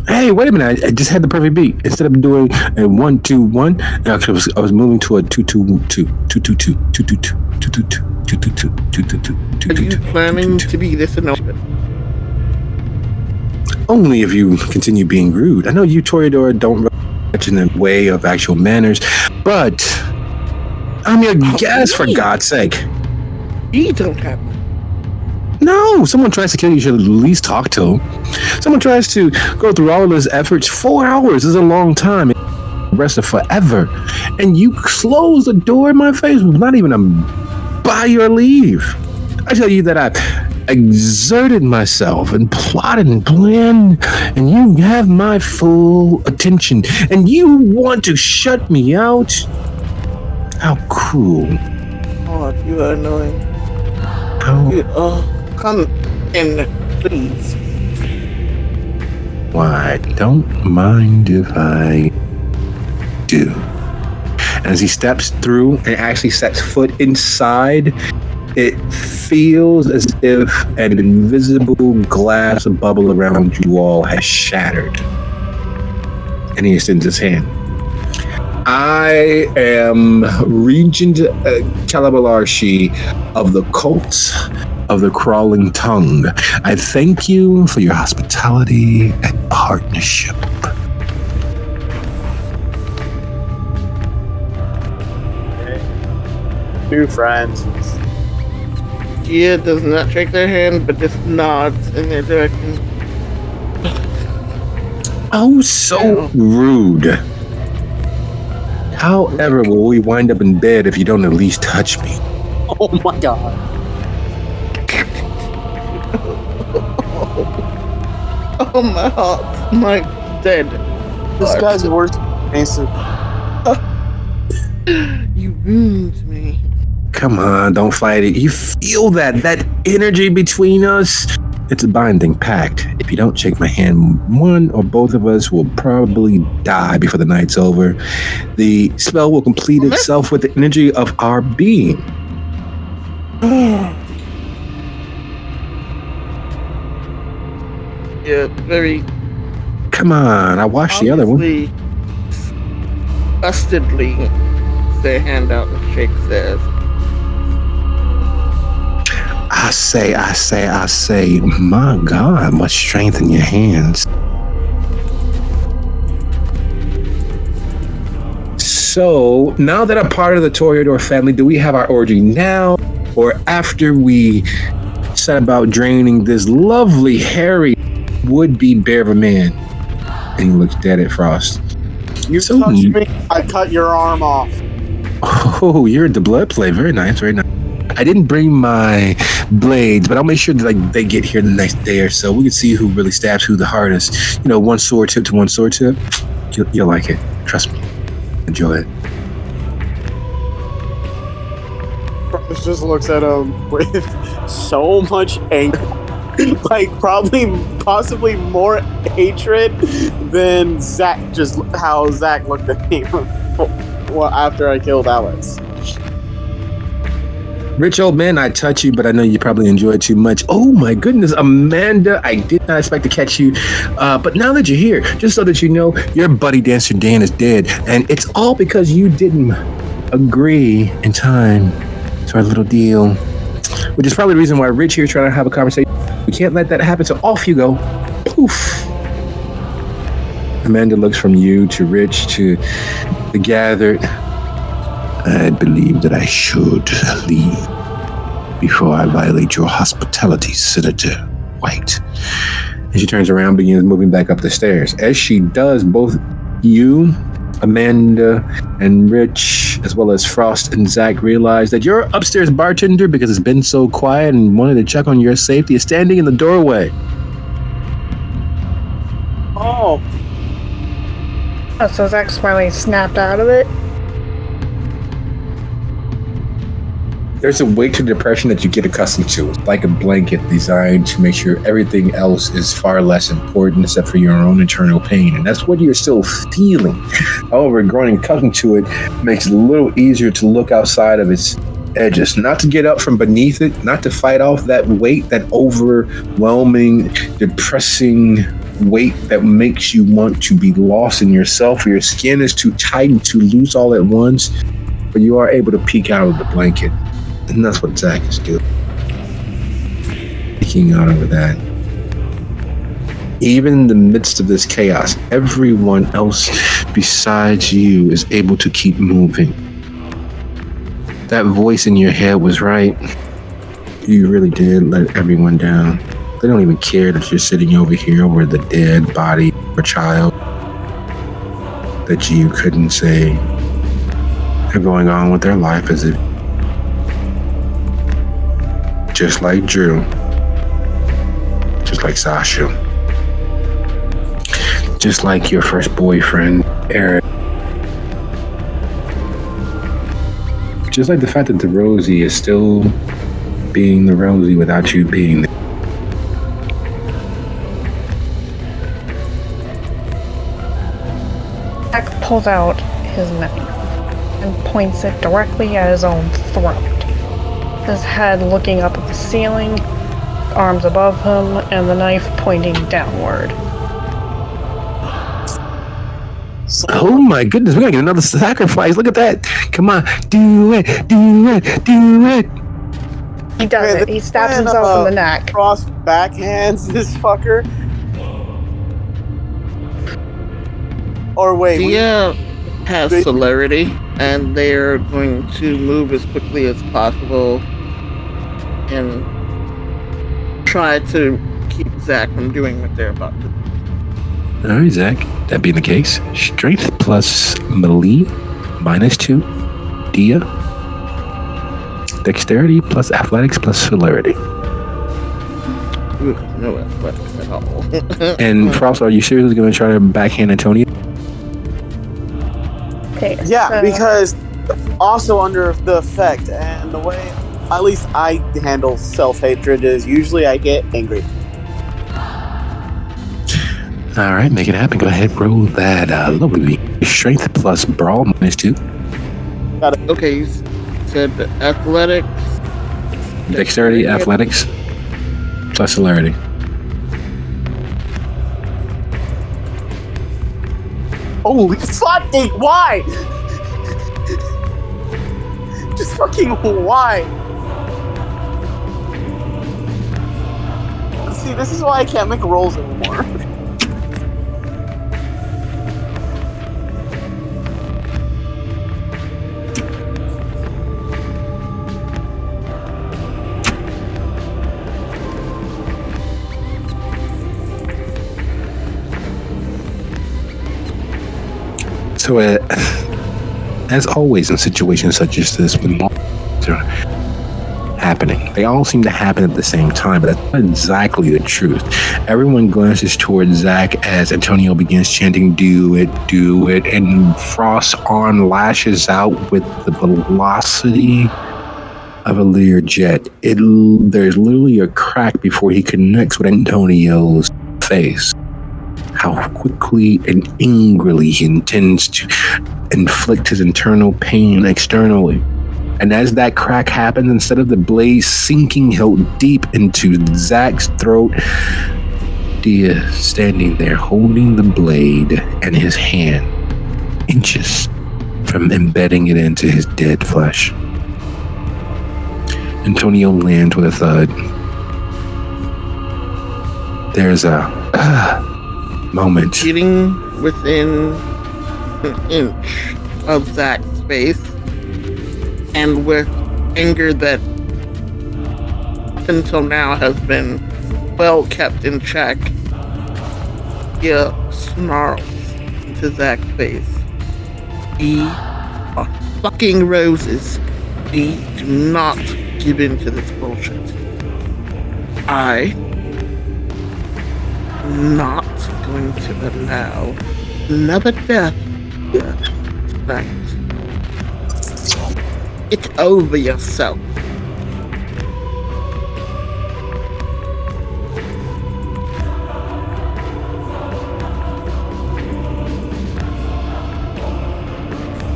Hey, wait a minute! I just had the perfect beat. Instead of doing a 1-2-1, actually, I was moving to a 2-2-2, 2-2-2, 2-2-2, 2-2-2, 2-2-2, 2-2-2. Are you planning to be this annoying? Only if you continue being rude. I know you, Toreador, don't much in the way of actual manners, but I'm your guest, for God's sake. You don't have one. No, someone tries to kill you, you should at least talk to them. Someone tries to go through all of his efforts. 4 hours is a long time. The rest of forever. And you close the door in my face with not even a by your leave. I tell you that I exerted myself and plotted and planned, and you have my full attention, and you want to shut me out? How cruel. Oh, you are annoying. Come in, please. Why, don't mind if I do. And as he steps through and actually sets foot inside, it feels as if an invisible glass bubble around you all has shattered. And he extends his hand. I am Regent Calabalarshi of the Cult of the Crawling Tongue. I thank you for your hospitality and partnership. New friends. Gia does not shake their hand, but just nods in their direction. Oh, so rude. However, will we wind up in bed if you don't at least touch me? Oh my god. Oh, my heart. My dead. This guy's worse than Mason. You ruined me. Come on, don't fight it. You feel that energy between us? It's a binding pact. If you don't shake my hand, one or both of us will probably die before the night's over. The spell will complete itself with the energy of our being. Yeah, very. Come on, I watched the other one. Disgustedly, their hand out and shakes theirs. I say, my God, much strength in your hands. So, now that I'm part of the Toreador family, do we have our orgy now or after we set about draining this lovely, hairy, would-be bear of a man? And he looks dead at Frost. You touched me, I cut your arm off. Oh, you're into blood play. Very nice, very nice. I didn't bring my blades, but I'll make sure that they get here the next day or so. We can see who really stabs who the hardest. You know, one sword tip to one sword tip. You'll like it. Trust me. Enjoy it. Frost just looks at him with so much anger. Like, possibly more hatred than how Zack looked at me after I killed Alex. Rich old man, I touch you, but I know you probably enjoy it too much. Oh my goodness, Amanda, I did not expect to catch you. But now that you're here, just so that you know, your buddy dancer Dan is dead. And it's all because you didn't agree in time to our little deal. Which is probably the reason why Rich here is trying to have a conversation. We can't let that happen, so off you go. Poof. Amanda looks from you to Rich to the gathered. I believe that I should leave before I violate your hospitality, Senator White. And she turns around and begins moving back up the stairs. As she does, both you, Amanda, and Rich, as well as Frost and Zack, realize that your upstairs bartender, because it's been so quiet and wanted to check on your safety, is standing in the doorway. Oh. So Zack's finally snapped out of it. There's a weight to depression that you get accustomed to. It's like a blanket designed to make sure everything else is far less important except for your own internal pain. And that's what you're still feeling. However, growing accustomed to it makes it a little easier to look outside of its edges, not to get up from beneath it, not to fight off that weight, that overwhelming, depressing weight that makes you want to be lost in yourself. Your skin is too tight and too loose all at once, but you are able to peek out of the blanket. And that's what Zack is doing. Peeking out over that. Even in the midst of this chaos, everyone else besides you is able to keep moving. That voice in your head was right. You really did let everyone down. They don't even care that you're sitting over here with a dead body or child that you couldn't say. They're going on with their life as if, just like Drew, just like Sasha, just like your first boyfriend, Eric, just like the fact that the Rosie is still being the Rosie without you being there. Zack pulls out his knife and points it directly at his own throat. His head looking up at the ceiling, arms above him, and the knife pointing downward. Oh my goodness, we're gonna get another sacrifice. Look at that. Come on, do it, do it, do it. He does it. He stabs himself in the neck. Frost backhands this fucker. Or wait. Dia has celerity, and they're going to move as quickly as possible and try to keep Zack from doing what they're about to do. All right, Zack. That being the case, strength plus melee -2. Dia. Dexterity plus athletics plus celerity. Ooh, no athletics at all. And Frost, are you seriously going to try to backhand Antonia? Okay, Yeah, so because also under the effect, and the way at least I handle self-hatred is usually I get angry. All right, make it happen. Go ahead, roll that lovely strength plus brawl -2. Okay, you said athletics. Dexterity, athletics, plus celerity. Holy fucking why? Just fucking why? See, this is why I can't make rolls anymore. So, as always in situations such as this, when monsters are happening, they all seem to happen at the same time, but that's not exactly the truth. Everyone glances towards Zack as Antonio begins chanting, do it, and Frost's arm lashes out with the velocity of a Learjet. There's literally a crack before he connects with Antonio's face. How quickly and angrily he intends to inflict his internal pain externally. And as that crack happens, instead of the blade sinking hilt deep into Zack's throat, Dia standing there holding the blade and his hand inches from embedding it into his dead flesh. Antonio lands with a thud. There's a moment. Getting within an inch of Zack's face, and with anger that up until now has been well kept in check, Dia snarls into Zack's face. We are fucking roses. We do not give in to this bullshit. I am not going to allow another death here tonight. Get over yourself.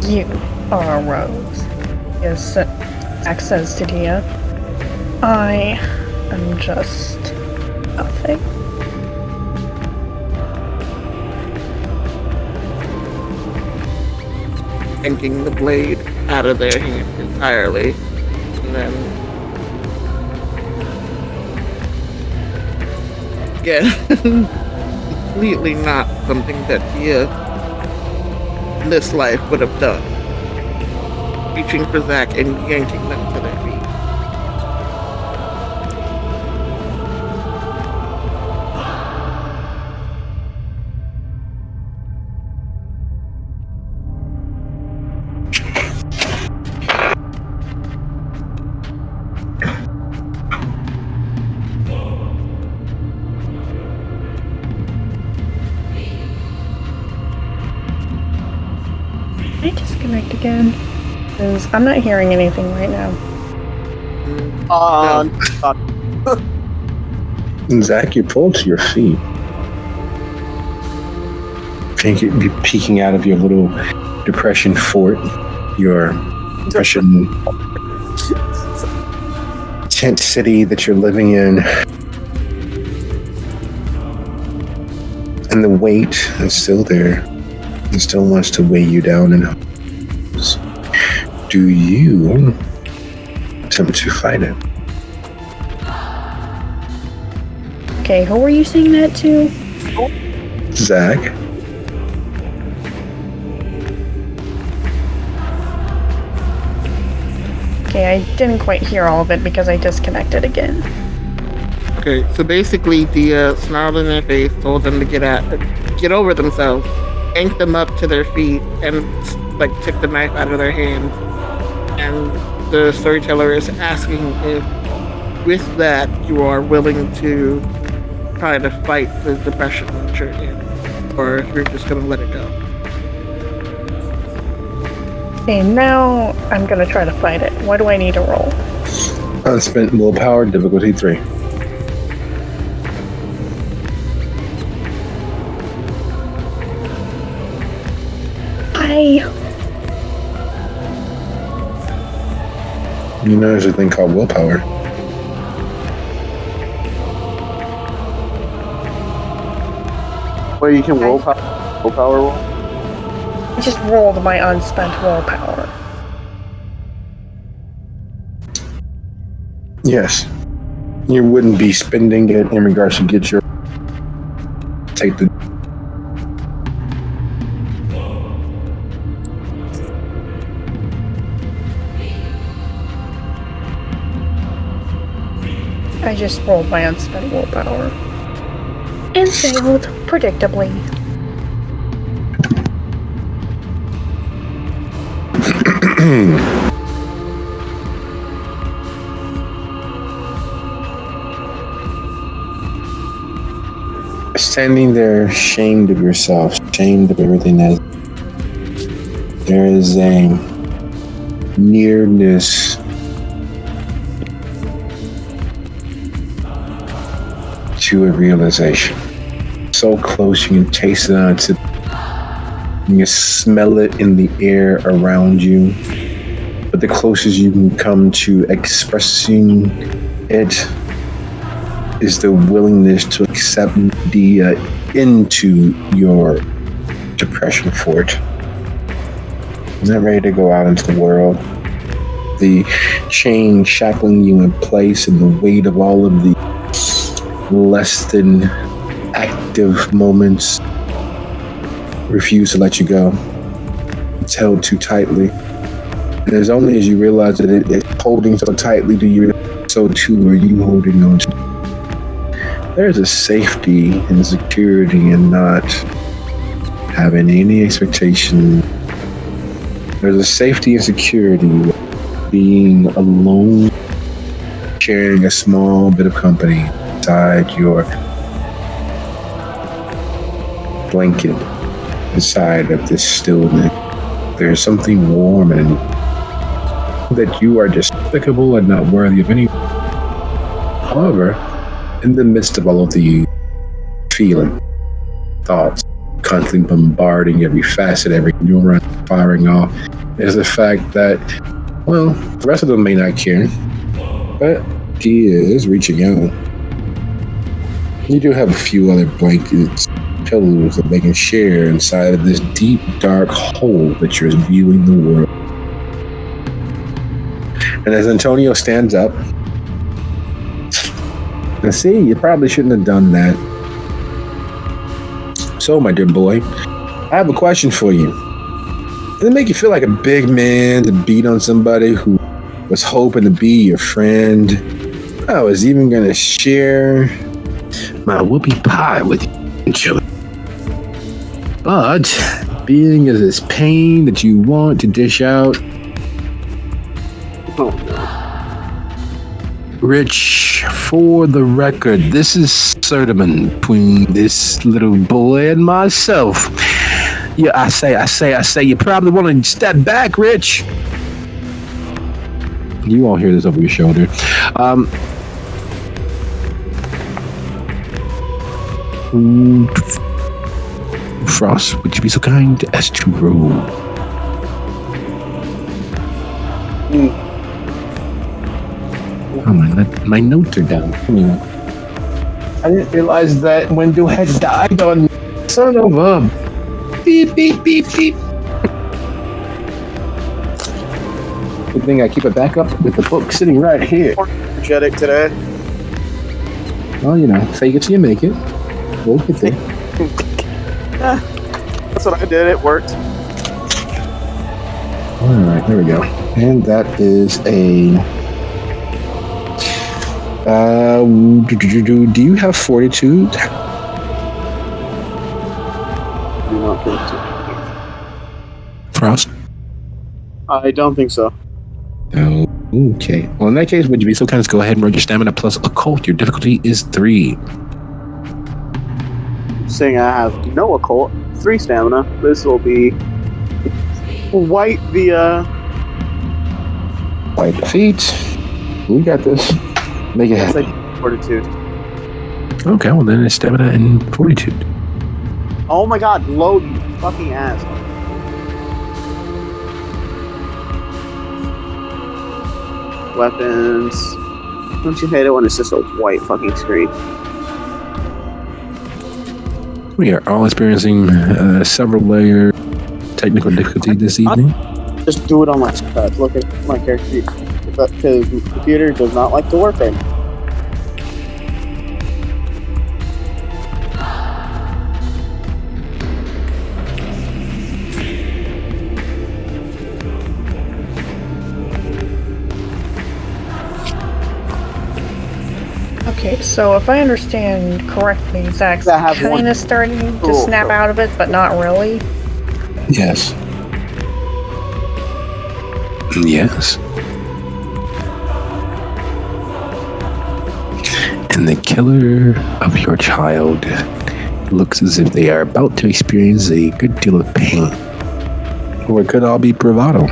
You are a rose. Yes, Zack says to Dia. I am just nothing. Yanking the blade out of their hand entirely, and then again, completely not something that Dia in this life would have done. Reaching for Zack and yanking them to their feet. Can I disconnect again? Because I'm not hearing anything right now. Zack, you pull to your feet. Think you'd be peeking out of your little depression fort, your depression tent city that you're living in. And the weight is still there. It still wants to weigh you down and do you attempt to fight it? Okay, who were you saying that to? Zack. Okay, I didn't quite hear all of it because I disconnected again. Okay, so basically, Dia snarled in their face, told them to get over themselves, yanked them up to their feet, and like took the knife out of their hand. And the storyteller is asking if, with that, you are willing to try to fight the depression that you're in, or if you're just gonna let it go. Okay, now I'm gonna try to fight it. What do I need to roll? Unspent willpower, difficulty 3. way. You know, there's a thing called willpower. Where you can willpower roll. I just rolled my unspent willpower. Yes. You wouldn't be spending it in regards to get your... Take the... I just rolled my unspent willpower. And failed, predictably. Standing there, ashamed of yourself, ashamed of everything that there is a nearness to a realization. So close you can taste it on its... You can smell it in the air around you. But the closest you can come to expressing it is the willingness to accept Dia into your depression fort. Not ready to go out into the world. The chain shackling you in place and the weight of all of the less than active moments refuse to let you go. It's held too tightly. And it's only as you realize that it's holding so tightly do you realize so too are you holding on to. There's a safety and security in not having any expectation. There's a safety and security being alone, sharing a small bit of company inside your blanket, inside of this stillness. There's something warm and that you are despicable and not worthy of any. However, in the midst of all of the feeling, thoughts, constantly bombarding every facet, every neuron firing off, is the fact that, well, the rest of them may not care, but he is reaching out. You do have a few other blankets, pillows that they can share inside of this deep, dark hole that you're viewing the world. And as Antonio stands up, now see, you probably shouldn't have done that. So, my dear boy, I have a question for you. Does it make you feel like a big man to beat on somebody who was hoping to be your friend? I was even going to share my whoopie pie with you, children. But, being as this pain that you want to dish out, Rich, for the record, this is Sermon between this little boy and myself. Yeah, I say, you probably want to step back, Rich. You all hear this over your shoulder. Frost, would you be so kind as to roll? Oh, my notes are down. Anyway, I didn't realize that Wendell had died on son of a beep, beep, beep, beep. Good thing I keep it back up with the book sitting right here. Energetic today. Well, you know, fake it till you make it. We'll get there. That's what I did. It worked. All right, there we go. And that is a... do you have fortitude? Do not think so. Frost? I don't think so. Oh, okay. Well, in that case, would you be so kind as to go ahead and roll your stamina plus occult? Your difficulty is 3. Saying I have no occult, 3 stamina. This will be white the White feet. We got this. Make it happen. fortitude. Okay, well then it's stamina and fortitude. Oh my god, load you fucking ass. weapons. Don't you hate it when it's just a white fucking screen? We are all experiencing several layer technical difficulty this evening. Just do it on my screen. Look at my character sheet. Because the computer does not like to work right now. Okay, so if I understand correctly, Zach's kind of starting to snap out of it, but not really. Yes. Yes. And the killer of your child looks as if they are about to experience a good deal of pain. Or it could all be bravado.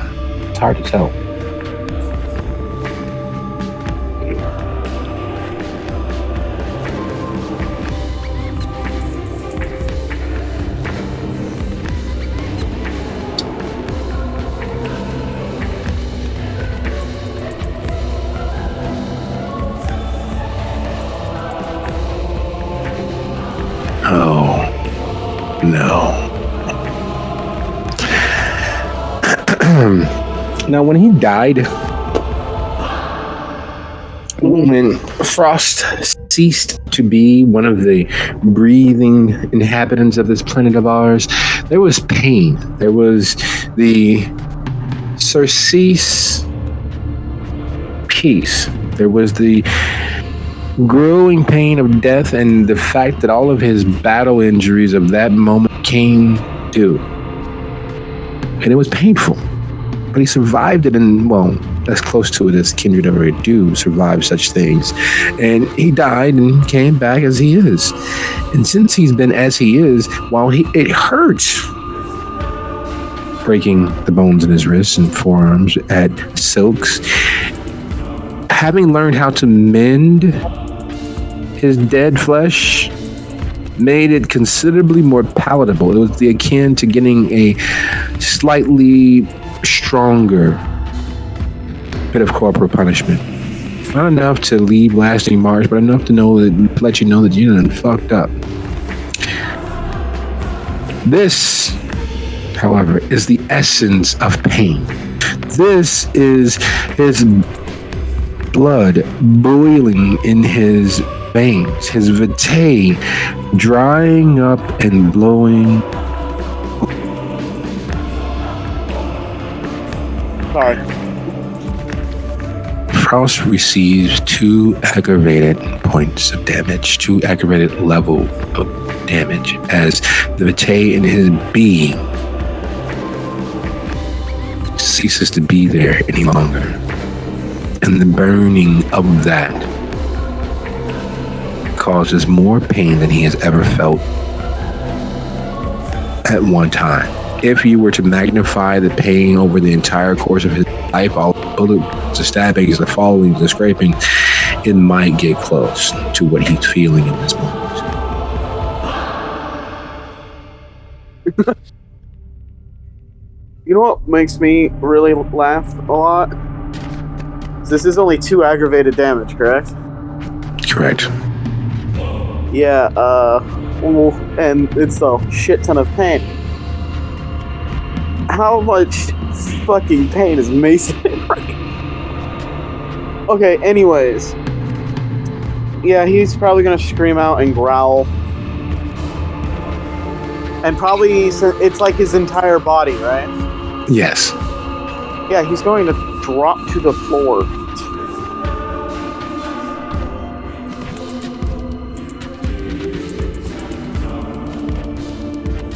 It's hard to tell. Oh, no. Now, when he died, when Frost ceased to be one of the breathing inhabitants of this planet of ours, there was pain. There was the surcease peace. There was the growing pain of death and the fact that all of his battle injuries of that moment came due. And it was painful. But he survived it, and, well, as close to it as kindred ever do survive such things. And he died and came back as he is. And since he's been as he is, while it hurts breaking the bones in his wrists and forearms at Silk's, having learned how to mend his dead flesh made it considerably more palatable. It was the akin to getting a slightly stronger bit of corporal punishment. Not enough to leave lasting marks, but enough to let you know that you done fucked up. This, however, is the essence of pain. This is his blood boiling in his veins, his vitae drying up and blowing. Sorry. Frost receives 2 aggravated points of damage, 2 aggravated level of damage, as the vitae in his being ceases to be there any longer. And the burning of that causes more pain than he has ever felt at one time. If you were to magnify the pain over the entire course of his life, all the stabbings, the followings, the scraping, it might get close to what he's feeling in this moment. You know what makes me really laugh a lot? This is only 2 aggravated damage, correct? Correct. Yeah, and it's a shit ton of pain. How much fucking pain is Mason in right? Okay, anyways. Yeah, he's probably gonna scream out and growl. And probably, it's like his entire body, right? Yes. Yeah, he's going to drop to the floor.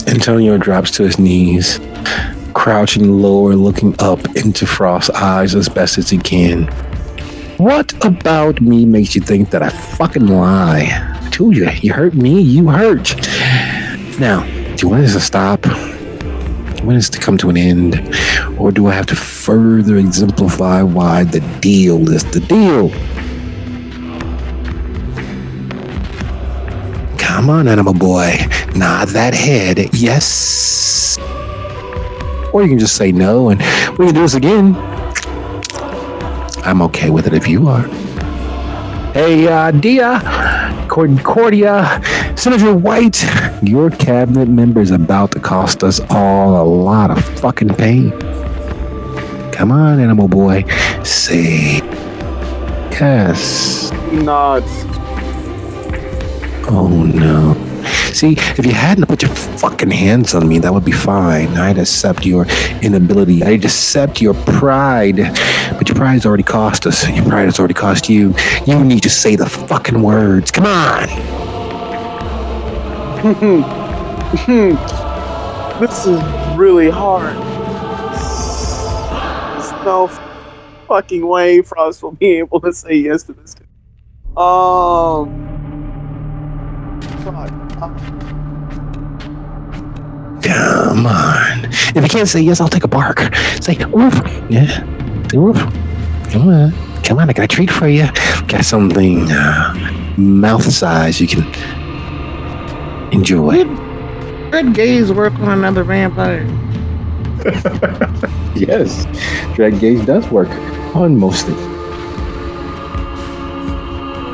Antonio drops to his knees, crouching lower, looking up into Frost's eyes as best as he can. What about me makes you think that I fucking lie? I told you, you hurt me, you hurt. Now, do you want this to stop? Do you want this to come to an end? Or do I have to further exemplify why the deal is the deal? Come on, animal boy. Nod that head. Yes. Or you can just say no, and we can do this again. I'm okay with it if you are. Hey, Dia, Cordia, Senator White, your cabinet member is about to cost us all a lot of fucking pain. Come on, animal boy, say yes. He nods. Oh no. See, if you hadn't put your fucking hands on me, that would be fine. I'd accept your inability. I'd accept your pride. But your pride's already cost us. Your pride has already cost you. You need to say the fucking words. Come on. This is really hard. There's no fucking way Frost will be able to say yes to this. Fuck. Come on. If you can't say yes, I'll take a bark. Say woof. Yeah. Say woof. Come on. Come on, I got a treat for you. Got something mouth size you can enjoy. Red gaze work on another vampire. Yes. Dread gaze does work on most things.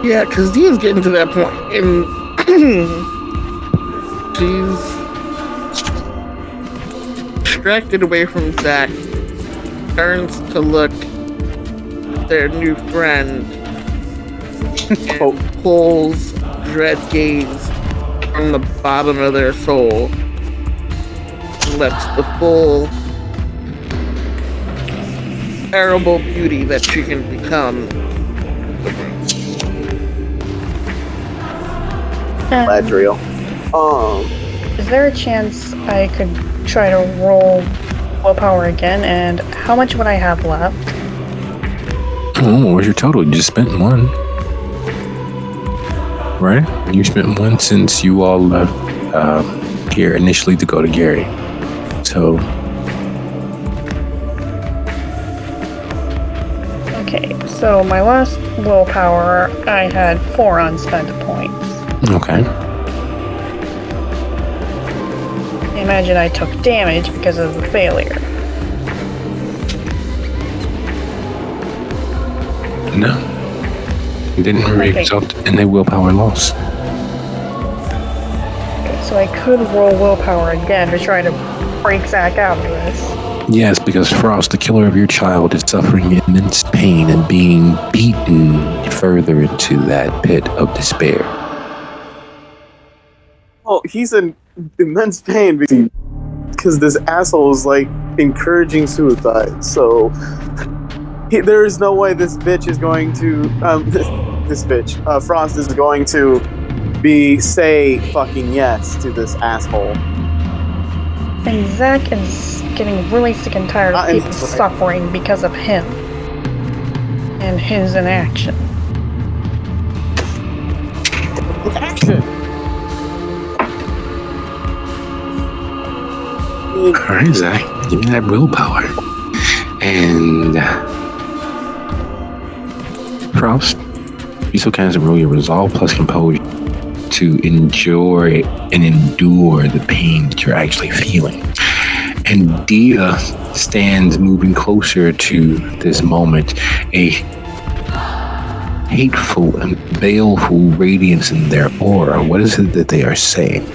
Yeah, because Dia's getting to that point, and she's distracted away from Zack, turns to look at their new friend, and pulls Dread gaze from the bottom of their soul, and lets the full terrible beauty that she can become. Ladriel. Is there a chance I could try to roll willpower again? And how much would I have left? Oh, what was your total? You just spent one. Right? You spent one since you all left here initially to go to Gary. So. Okay, so my last willpower, I had 4 unspent points. Okay. I imagine I took damage because of the failure. No. You didn't result in a willpower loss. Okay, so I could roll willpower again to try to break Zack out of this. Yes, because Frost, the killer of your child, is suffering immense pain and being beaten further into that pit of despair. Well, he's in immense pain because this asshole is like encouraging suicide. So there is no way this bitch is going to Frost is going to say fucking yes to this asshole. And Zack is getting really sick and tired of people suffering because of him and his inaction. Action. Alright, Zack, give me that willpower. And Frost, you so kind of roll your resolve plus composure to enjoy and endure the pain that you're actually feeling. And Dia stands moving closer to this moment, a hateful and baleful radiance in their aura. What is it that they are saying?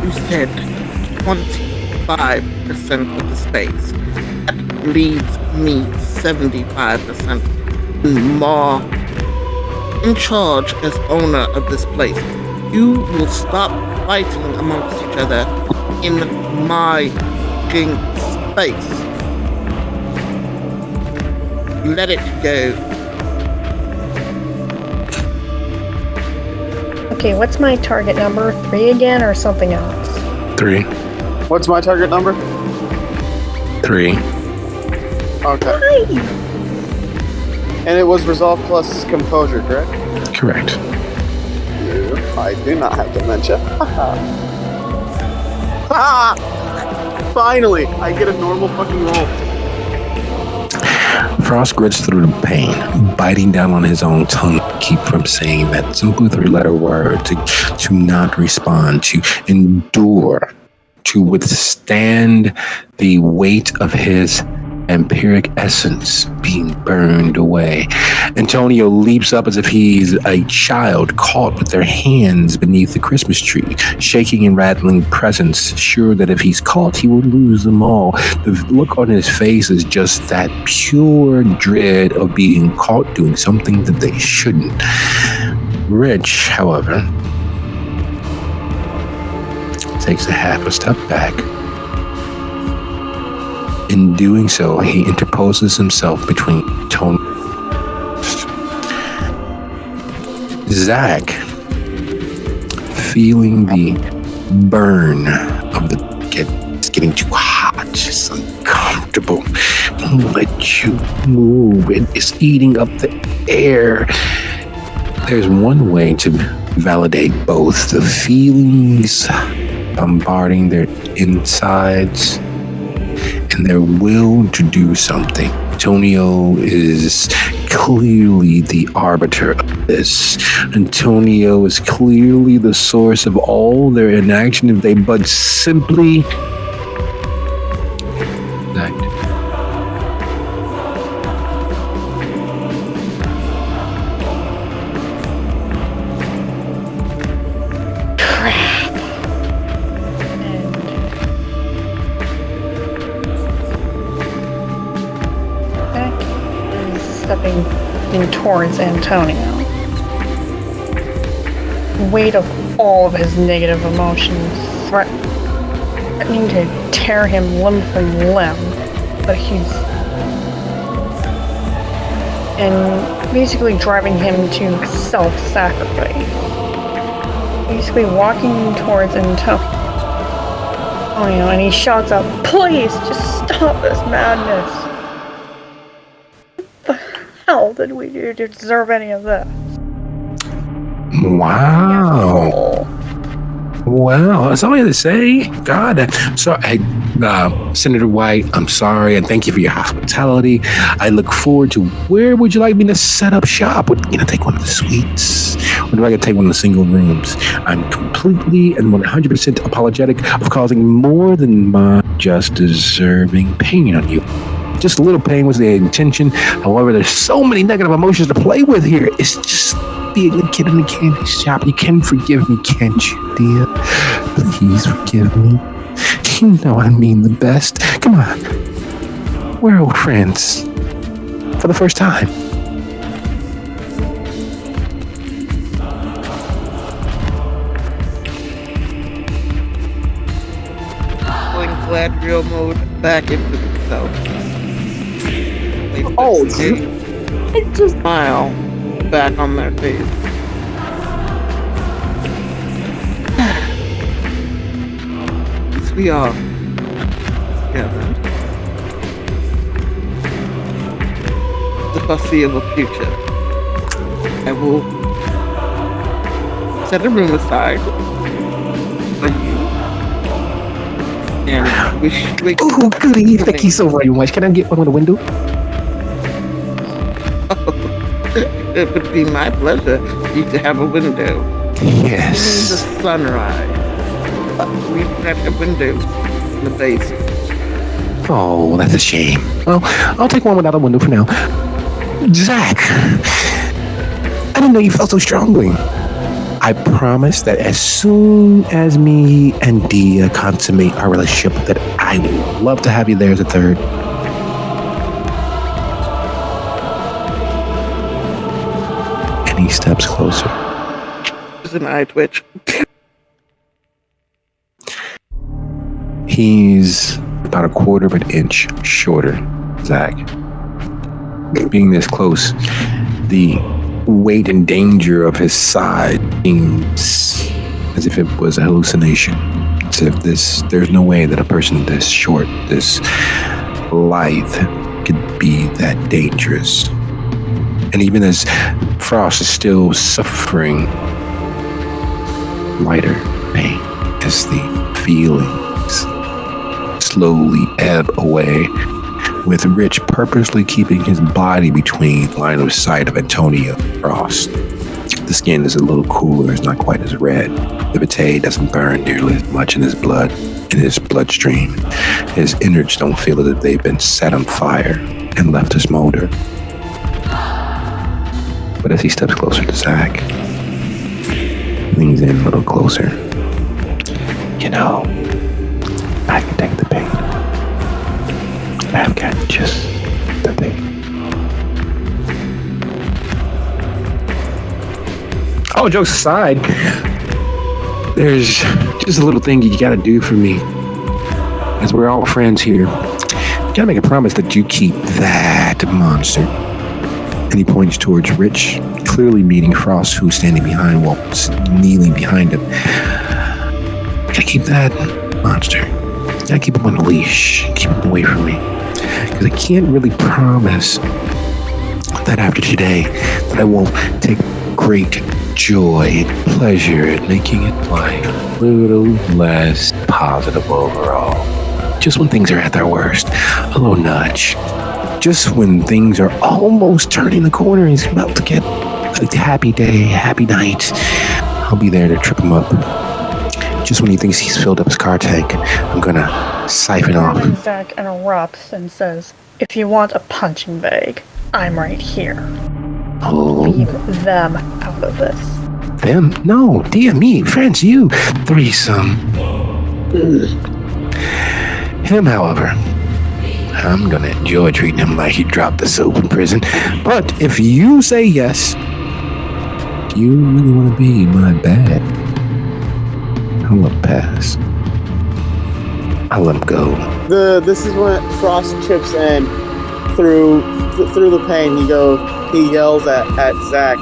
You said 25% of the space. That leaves me 75% more in charge as owner of this place. You will stop fighting amongst each other in my space. Let it go. Okay, what's my target number? 3 again or something else? 3. What's my target number? 3. Okay. Why? And it was resolve plus composure, correct? Correct. I do not have dementia. Ah! Finally, I get a normal fucking roll. Frost grits through the pain, biting down on his own tongue to keep from saying that simple 3-letter word, to not respond, to endure to withstand the weight of his vampiric essence being burned away. Antonio leaps up as if he's a child caught with their hands beneath the Christmas tree, shaking and rattling presents, sure that if he's caught, he will lose them all. The look on his face is just that pure dread of being caught doing something that they shouldn't. Rich, however, takes a half a step back. In doing so, he interposes himself between Tony and Zack, feeling the burn of the it's getting too hot, just uncomfortable. Won't let you move. It's eating up the air. There's one way to validate both the feelings bombarding their insides and their will to do something. Antonio is clearly the arbiter of this. Antonio is clearly the source of all their inaction if they but simply act. Stepping in towards Antonio. The weight of all of his negative emotions threatening to tear him limb from limb, but and basically driving him to self-sacrifice. Basically walking towards Antonio, and he shouts out, "Please, just stop this madness! Hell did we do to deserve any of this?" Wow. Wow. That's all I had to say. God. So, hey, Senator White, I'm sorry, and thank you for your hospitality. I look forward to where would you like me to set up shop? Take one of the suites? Or do I take one of the single rooms? I'm completely and 100% apologetic of causing more than my just deserving pain on you. Just a little pain was the intention. However, there's so many negative emotions to play with here. It's just being a kid in the candy shop. You can forgive me, can't you, dear? Please forgive me. You know I mean the best. Come on. We're old friends. For the first time. Pulling Gladriel mode back into himself. Oh, just smile back on their face. We are together. The foreseeable future. I will set a room aside for you. And wish you. Oh, goody. Thank you so very much. Can I get one with a window? It would be my pleasure for you to have a window. Yes. The sunrise. We do not have windows in the basement. Oh, that's a shame. Well, I'll take one without a window for now. Zack, I didn't know you felt so strongly. I promise that as soon as me and Dia consummate our relationship, that I would love to have you there as a third. And he steps closer. There's an eye twitch. He's about a quarter of an inch shorter, Zack. Being this close, the weight and danger of his side seems as if it was a hallucination. As if there's no way that a person this short, this lithe, could be that dangerous. And even as Frost is still suffering lighter pain, as the feelings slowly ebb away, with Rich purposely keeping his body between line of sight of Antonio Frost. The skin is a little cooler. It's not quite as red. The vitae doesn't burn nearly as much in his blood, in his bloodstream. His innards don't feel as if they've been set on fire and left to smolder. But as he steps closer to Zack, leans in a little closer. You know, I can take the pain. I've got just the thing. All jokes aside, there's just a little thing you gotta do for me. As we're all friends here, you gotta make a promise that you keep that monster. And he points towards Rich, clearly meeting Frost, who's standing behind while kneeling behind him. Gotta keep that monster. Gotta keep him on a leash. Keep him away from me. Because I can't really promise that after today that I won't take great joy and pleasure in making it life a little less positive overall. Just when things are at their worst, a little nudge. Just when things are almost turning the corner, he's about to get a happy day, happy night. I'll be there to trip him up. Just when he thinks he's filled up his car tank, I'm gonna siphon off. Zack interrupts and says, "If you want a punching bag, I'm right here. Oh, Leave them out of this." them? No, dear me, friends, you threesome. Him, however, I'm gonna enjoy treating him like he dropped the soap in prison. But if you say yes, you really want to be my bad, I'll let him pass. I'll let him go. This is when Frost chips in through the pain. He yells at Zack,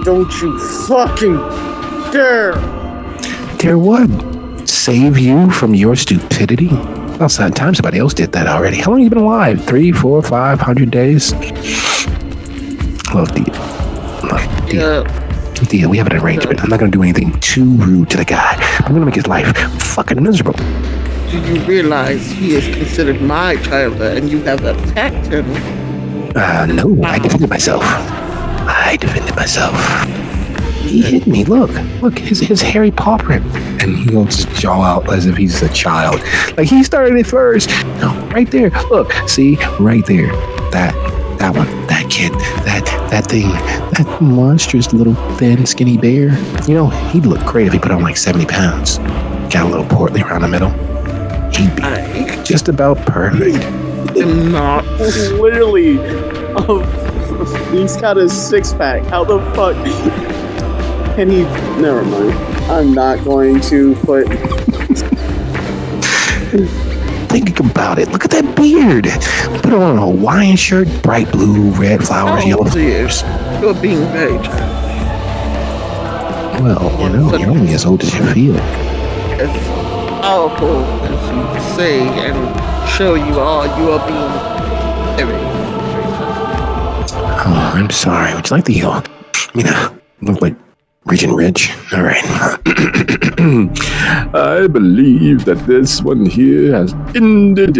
"Don't you fucking dare!" Dare what? Save you from your stupidity? Outside time, somebody else did that already. How long have you been alive? 3, 4, 500 days? Love Dia. Dia, we have an arrangement. I'm not going to do anything too rude to the guy. I'm going to make his life fucking miserable. Do you realize he is considered my child and you have attacked him? No, I defended myself. He hit me. Look, his hairy paw print. And he holds his jaw out as if he's a child. Like he started it first. No, right there. Look, see, right there. That one, that kid, that thing, that monstrous little thin, skinny bear. You know, he'd look great if he put on like 70 pounds. Got a little portly around the middle. He'd be just about perfect. I'm not. Literally, he's got a six-pack. How the fuck? And he, never mind. I'm not going to put. Think about it. Look at that beard. Put on a Hawaiian shirt, bright blue, red flowers, yellow flowers. You're being very childish. Well, you know, you're only as old as you feel. As powerful as you say and show you are being very, very childish. Oh, I'm sorry. Would you like the heel? Look like Regent Ridge. All right. I believe that this one here has ended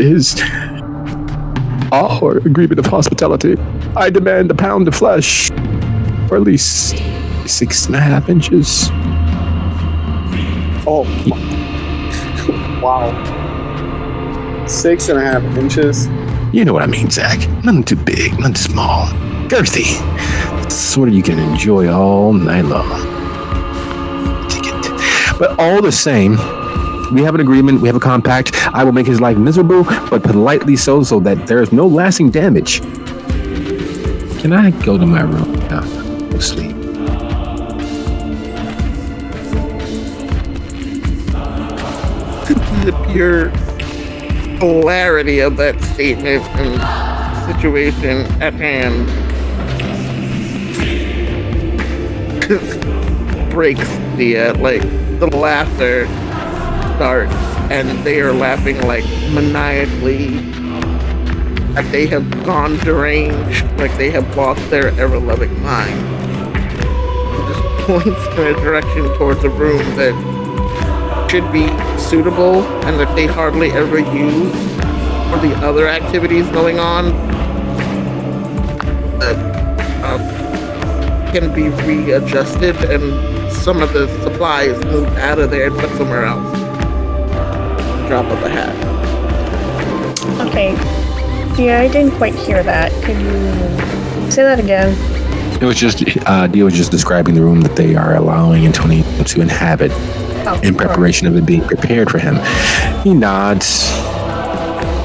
our agreement of hospitality. I demand a pound of flesh, or at least 6.5 inches. Oh, wow. 6.5 inches. You know what I mean, Zack. Nothing too big, nothing too small. Girthy. Sort of you can enjoy all night long. But all the same, we have an agreement, we have a compact. I will make his life miserable, but politely so that there is no lasting damage. Can I go to my room now? Go sleep. The pure clarity of that statement and situation at hand breaks the laughter starts, and they are laughing like maniacally, like they have gone deranged, like they have lost their ever-loving mind. It just points in a direction towards a room that should be suitable and that they hardly ever use for the other activities going on. can be readjusted and some of the supply is moved out of there and put somewhere else. Drop of a hat. Okay. Yeah, I didn't quite hear that. Could you say that again? It was just Dio was just describing the room that they are allowing Antonio to inhabit in preparation of it being prepared for him. He nods,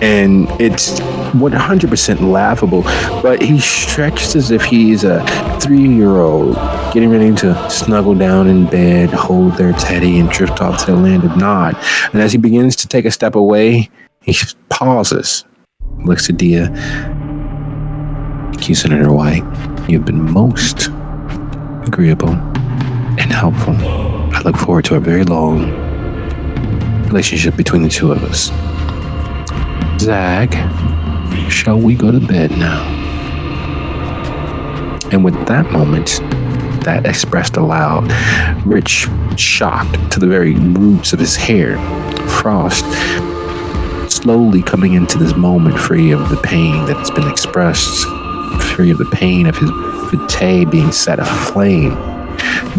and it's 100% laughable, but he stretches as if he's a 3-year-old getting ready to snuggle down in bed, hold their teddy, and drift off to the land of Nod. And as he begins to take a step away, he pauses, looks at Dia. Thank you, Senator White. You've been most agreeable and helpful. I look forward to a very long relationship between the two of us. Zack, shall we go to bed now? And with that moment, that expressed aloud, Rich, shocked to the very roots of his hair, Frost, slowly coming into this moment free of the pain that's been expressed, free of the pain of his vitae being set aflame.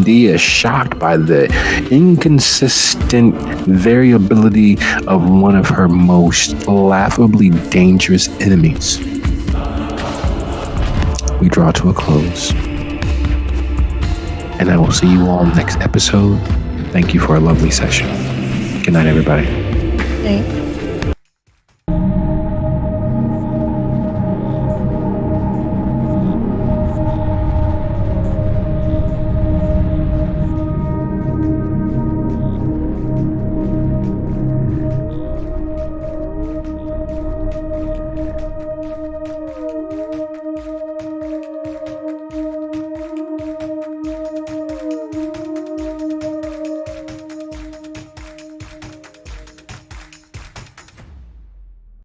Dia, shocked by the inconsistent variability of one of her most laughably dangerous enemies. We draw to a close. And I will see you all next episode. Thank you for a lovely session. Good night, everybody. Night.